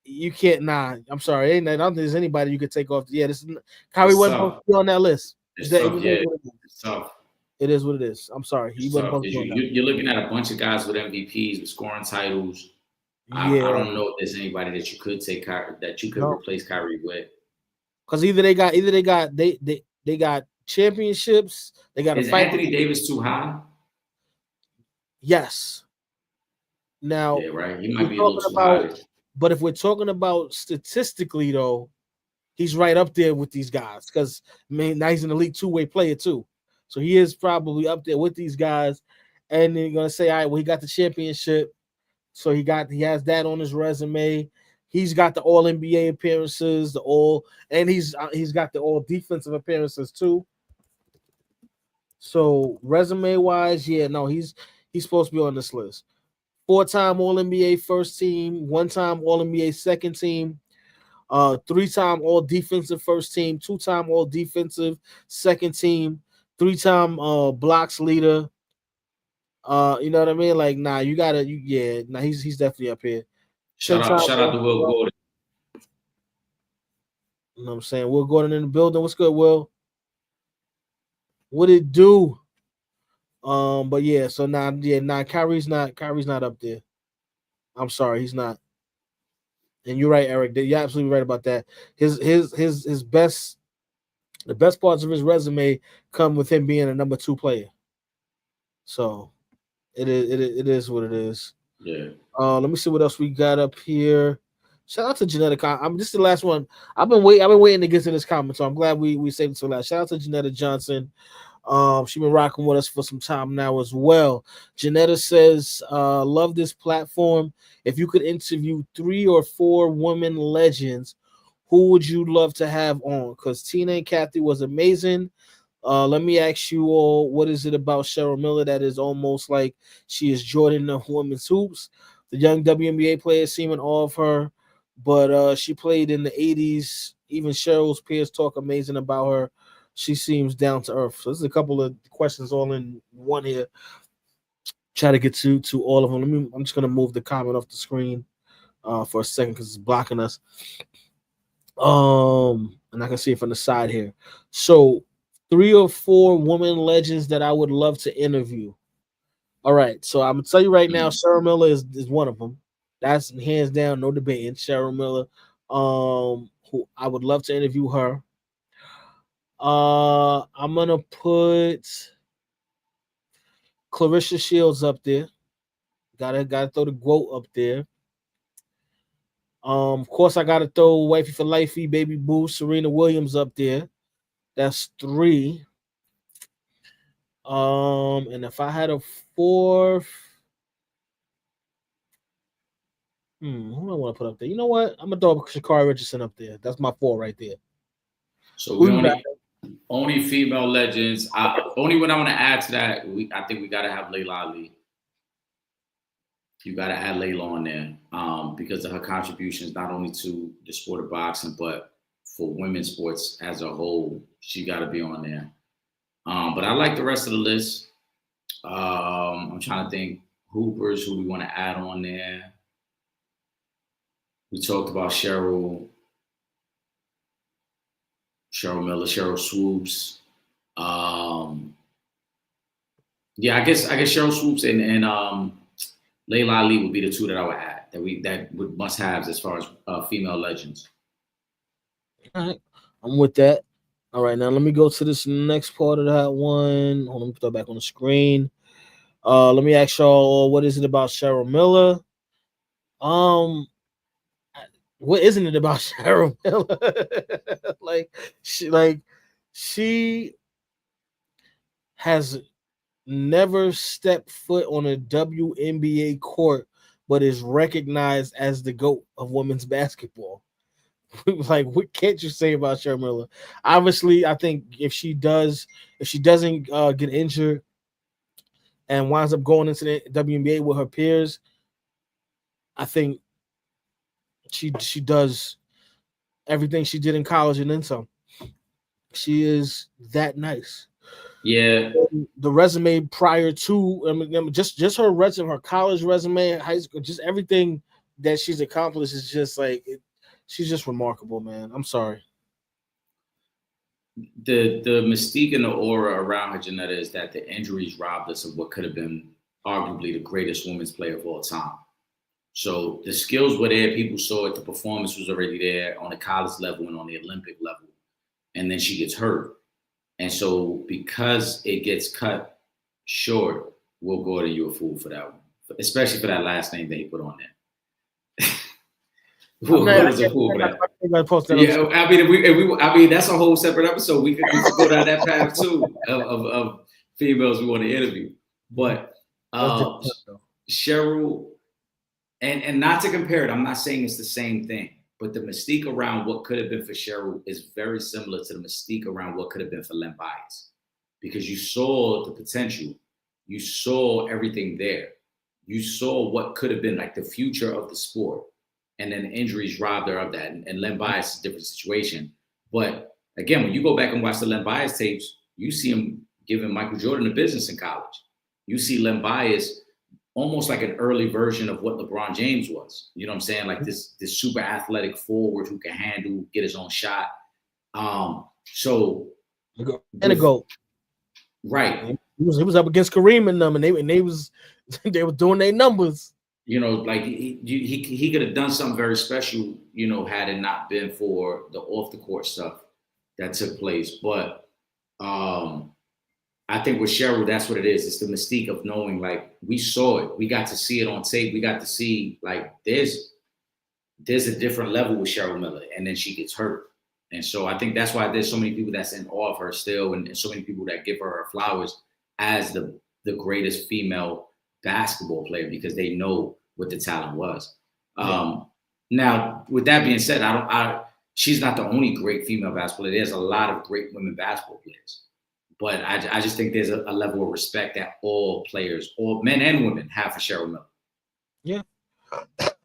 You can't. I'm sorry. I don't think there's anybody you could take off. Yeah, Kyrie wasn't supposed to be on that list. It's tough. It is what it is. I'm sorry. He wasn't supposed to be on that list. You're looking at a bunch of guys with MVPs, with scoring titles. I don't know if there's anybody that you could take that you could replace Kyrie with. Because either they got championships. They got Is Anthony Davis too high? Yes. Now, right. He might be a little too high. But if we're talking about statistically, though, he's right up there with these guys because now he's an elite 2-way player too. So he is probably up there with these guys. And then you're gonna say, all right, well, he got the championship. So he has that on his resume. He's got the All NBA appearances, and he's got the All Defensive appearances too. So resume wise, he's supposed to be on this list. 4-time All NBA first team, 1-time All NBA second team, 3-time All Defensive first team, 2-time All Defensive second team, 3-time blocks leader. You know what I mean? Like, he's definitely up here. Shout out to Will Gordon. You know what I'm saying? Will Gordon in the building. What's good, Will? What it do? But yeah, so Kyrie's not up there. I'm sorry, he's not. And you're right, Eric. You're absolutely right about that. His best the best parts of his resume come with him being a number 2 player. So it is what it is. Yeah. Let me see what else we got up here. Shout out to Genetic. This is the last one. I've been waiting to get to this comment, so I'm glad we saved it to last. Shout out to Janetta Johnson. She's been rocking with us for some time now as well. Janetta says, love this platform. If you could interview 3 or 4 women legends, who would you love to have on? Because Tina and Kathy was amazing. Let me ask you all, what is it about Cheryl Miller that is almost like she is Jordan of women's hoops? The young WNBA players seem in awe of her, but she played in the 80s. Even Cheryl's peers talk amazing about her. She seems down to earth. So there's a couple of questions all in one here. Try to get to all of them. I'm just gonna move the comment off the screen for a second because it's blocking us. And I can see it from the side here. So 3 or 4 women legends that I would love to interview. All right, so I'm gonna tell you right now, Cheryl Miller is one of them. That's hands down, no debating. Cheryl Miller, who I would love to interview her. I'm gonna put Clarissa Shields up there. Gotta throw the GOAT up there. Of course, I gotta throw Wifey for Lifey, Baby Boo, Serena Williams up there. That's 3. And if I had a 4th, who do I want to put up there? You know what? I'm gonna throw Sha'Carri Richardson up there. That's my 4 right there. So we only female legends. Only what I want to add to that, I think we gotta have Layla Ali. You gotta add Layla on there because of her contributions not only to the sport of boxing, but for women's sports as a whole. She gotta be on there. But I like the rest of the list. I'm trying to think hoopers who we want to add on there. We talked about Cheryl Miller, Cheryl Swoops. I guess Cheryl Swoops and Layla Ali would be the 2 that I would add that would must haves as far as female legends. All right, I'm with that. All right, now let me go to this next part of that one. Hold on, let me put that back on the screen. Let me ask y'all, what is it about Cheryl Miller? What isn't it about Cheryl Miller? she has never stepped foot on a WNBA court, but is recognized as the GOAT of women's basketball. Like, what can't you say about Cheryl Miller? Obviously, I think if she doesn't get injured and winds up going into the WNBA with her peers, I think she does everything she did in college and then some. She is that nice. Yeah. The resume prior to, just her resume, her college resume, high school, just everything that she's accomplished is just like she's just remarkable, man. I'm sorry. The mystique and the aura around her, Janetta, is that the injuries robbed us of what could have been arguably the greatest women's player of all time. So the skills were there. People saw it. The performance was already there on the college level and on the Olympic level. And then she gets hurt. And so because it gets cut short, Will Gordon, you're a fool for that one, especially for that last name that he put on there. Will Gordon's a fool for that. Yeah, I mean, that's a whole separate episode. We could go down that path too of females we want to interview. But Cheryl, and not to compare it, I'm not saying it's the same thing, but the mystique around what could have been for Cheryl is very similar to the mystique around what could have been for Len Bias, because you saw the potential, you saw everything there, you saw what could have been like the future of the sport, and then injuries robbed her of that. And Len Bias is a different situation. But again, when you go back and watch the Len Bias tapes, you see him giving Michael Jordan a business in college. You see Len Bias almost like an early version of what LeBron James was. You know what I'm saying? Like this super athletic forward who can handle, get his own shot. So and a goal. Right. He was up against Kareem and them, and they was they were doing their numbers. You know, like he could have done something very special, you know, had it not been for the off the court stuff that took place. But I think with Cheryl, that's what it is. It's the mystique of knowing, like, we saw it. We got to see it on tape. We got to see, like, there's a different level with Cheryl Miller, and then she gets hurt. And so I think that's why there's so many people that's in awe of her still, and so many people that give her flowers as the greatest female basketball player, because they know what the talent was. Now, with that being said, she's not the only great female basketball player. There's a lot of great women basketball players. But I just think there's a level of respect that all players, all men and women, have for Cheryl Miller. Yeah.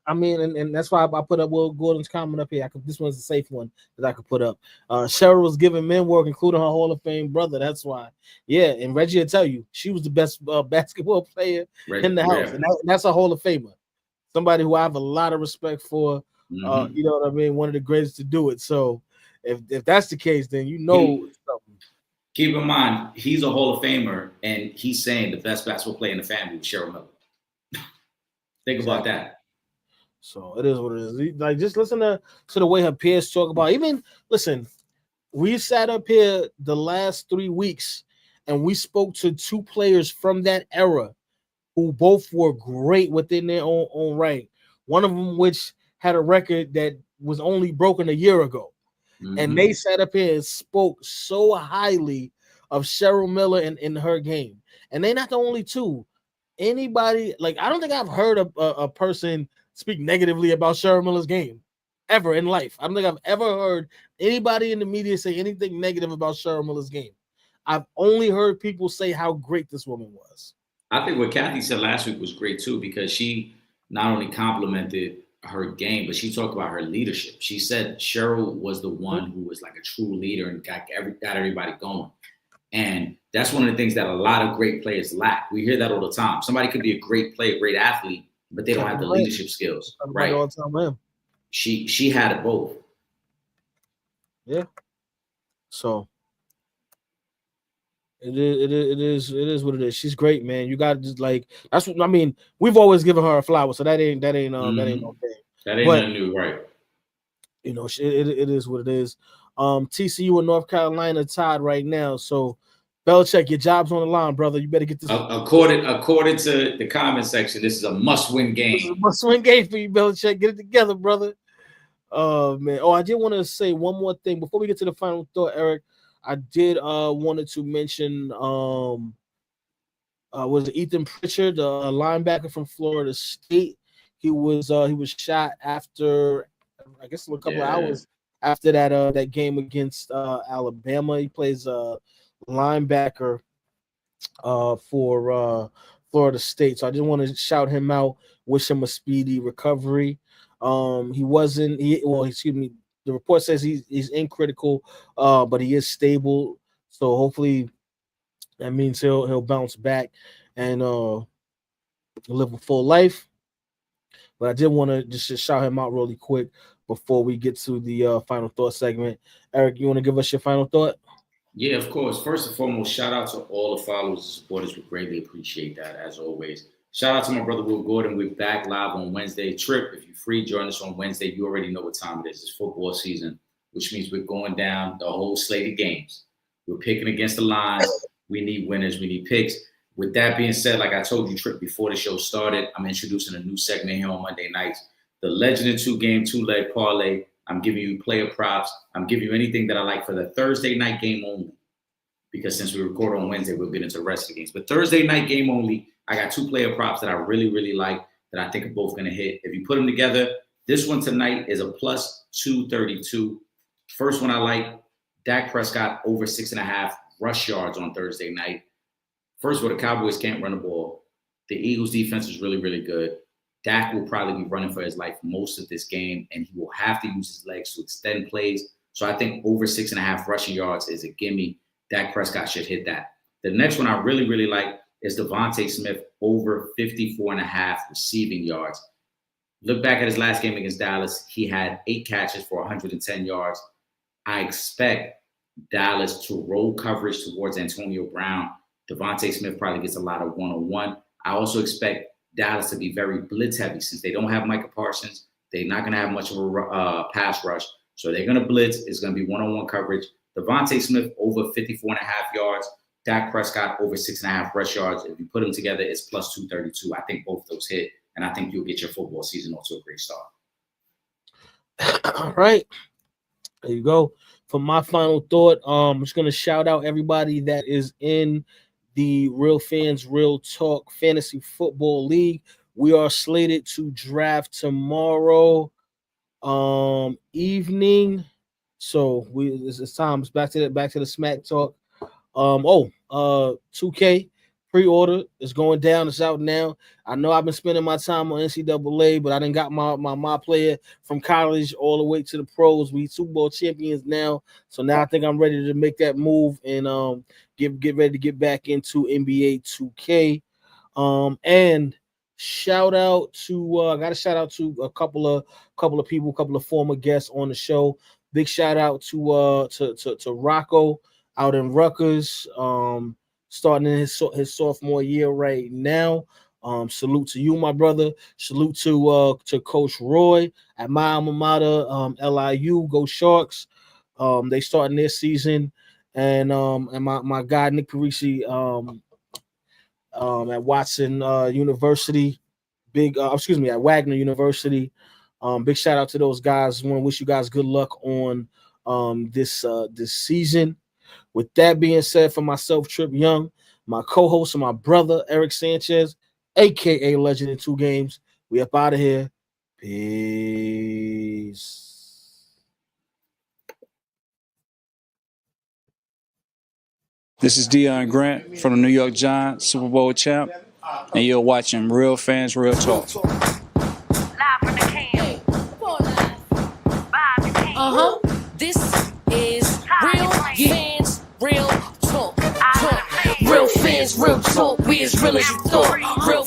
I mean, and that's why I put up Will Gordon's comment up here. This one's a safe one that I could put up. Cheryl was giving men work, including her Hall of Fame brother. That's why. Yeah, and Reggie will tell you, she was the best basketball player in the house. And that's a Hall of Famer. Somebody who I have a lot of respect for. You know what I mean? One of the greatest to do it. So if that's the case, then you know something. Keep in mind, he's a Hall of Famer, and he's saying the best basketball player in the family was Cheryl Miller. Think about that. So it is what it is. Like, just listen to the way her peers talk about. Even listen, we sat up here the last 3 weeks, and we spoke to 2 players from that era who both were great within their own right. One of them, which had a record that was only broken a year ago. And they sat up here and spoke so highly of Cheryl Miller in her game. And they're not the only 2. Anybody, like, I don't think I've heard a person speak negatively about Cheryl Miller's game ever in life. I don't think I've ever heard anybody in the media say anything negative about Cheryl Miller's game. I've only heard people say how great this woman was. I think what Kathy said last week was great too, because she not only complimented her game, but she talked about her leadership. She said Cheryl was the one who was like a true leader and got everybody going. And that's one of the things that a lot of great players lack. We hear that all the time. Somebody could be a great player, great athlete, but they don't have the leadership skills. Right. She had it both. Yeah. So it is what it is. She's great, man. You got to just, like, that's what I mean. We've always given her a flower, so that ain't no thing. That ain't nothing new, right? You know, it is what it is. TCU and North Carolina tied right now. So Belichick, your job's on the line, brother. You better get this. According to the comment section, this is a must-win game. This is a must-win game for you, Belichick. Get it together, brother. Oh man. Oh, I did want to say one more thing before we get to the final thought, Eric. I did wanted to mention was Ethan Pritchard, the linebacker from Florida State. He was shot after, I guess, a couple of hours after that game against Alabama. He plays linebacker for Florida State. So I just want to shout him out, wish him a speedy recovery. The report says he's in critical, but he is stable. So hopefully that means he'll bounce back and live a full life. But I did want to just shout him out really quick before we get to the final thought segment. Eric, you want to give us your final thought? Yeah, of course. First and foremost, shout out to all the followers and supporters. We greatly appreciate that, as always. Shout out to my brother Will Gordon. We're back live on Wednesday. Trip, if you're free, join us on Wednesday. You already know what time it is. It's football season, which means we're going down the whole slate of games. We're picking against the lines. We need winners. We need picks. With that being said, like I told you, Trip, before the show started, I'm introducing a new segment here on Monday nights, the Legend in 2-game 2-leg parlay. I'm giving you player props. I'm giving you anything that I like for the Thursday night game only, because since we record on Wednesday, we'll get into the rest of the games. But Thursday night game only, I got 2 player props that I really, really like that I think are both going to hit. If you put them together, this one tonight is a plus 232. First one I like, Dak Prescott over 6.5 rush yards on Thursday night. First of all, the Cowboys can't run the ball. The Eagles defense is really, really good. Dak will probably be running for his life most of this game, and he will have to use his legs to extend plays. So I think over 6.5 rushing yards is a gimme. Dak Prescott should hit that. The next one I really, really like is Devontae Smith over 54.5 receiving yards. Look back at his last game against Dallas. He had 8 catches for 110 yards. I expect Dallas to roll coverage towards Antonio Brown. Devontae Smith probably gets a lot of one-on-one. I also expect Dallas to be very blitz heavy since they don't have Micah Parsons. They're not going to have much of a pass rush. So they're going to blitz. It's going to be one-on-one coverage. Devontae Smith over 54.5 yards. Dak Prescott over 6.5 rush yards. If you put them together, it's plus 232. I think both those hit, and I think you'll get your football season off to a great start. All right. There you go. For my final thought, I'm just going to shout out everybody that is in the Real Fans Real Talk Fantasy Football League. We are slated to draft tomorrow evening. So it's time. It's back to the smack talk. 2K pre-order is going down. It's out now. I know I've been spending my time on NCAA, but I done got my player from college all the way to the pros. We Super Bowl champions now. So now I think I'm ready to make that move and get ready to get back into NBA 2K. And shout out to I got to shout out to a couple of people, a couple of former guests on the show. Big shout out to Rocco out in Rutgers, starting in his sophomore year right now. Salute to you, my brother. Salute to Coach Roy at my alma mater, LIU. Go Sharks. They starting their season, and my guy Nick Parisi at Watson University. At Wagner University. Big shout out to those guys. Want to wish you guys good luck on this season. With that being said, for myself, Trip Young, my co-host and my brother, Eric Sanchez, aka Legend in 2 Games, we up out of here. Peace. This is Deion Grant from the New York Giants, Super Bowl champ, and you're watching Real Fans Real Talk. Live from the can. Vibe the can. This is Real Fans Real Talk. Real Fans Real Talk. We as real as you thought. Real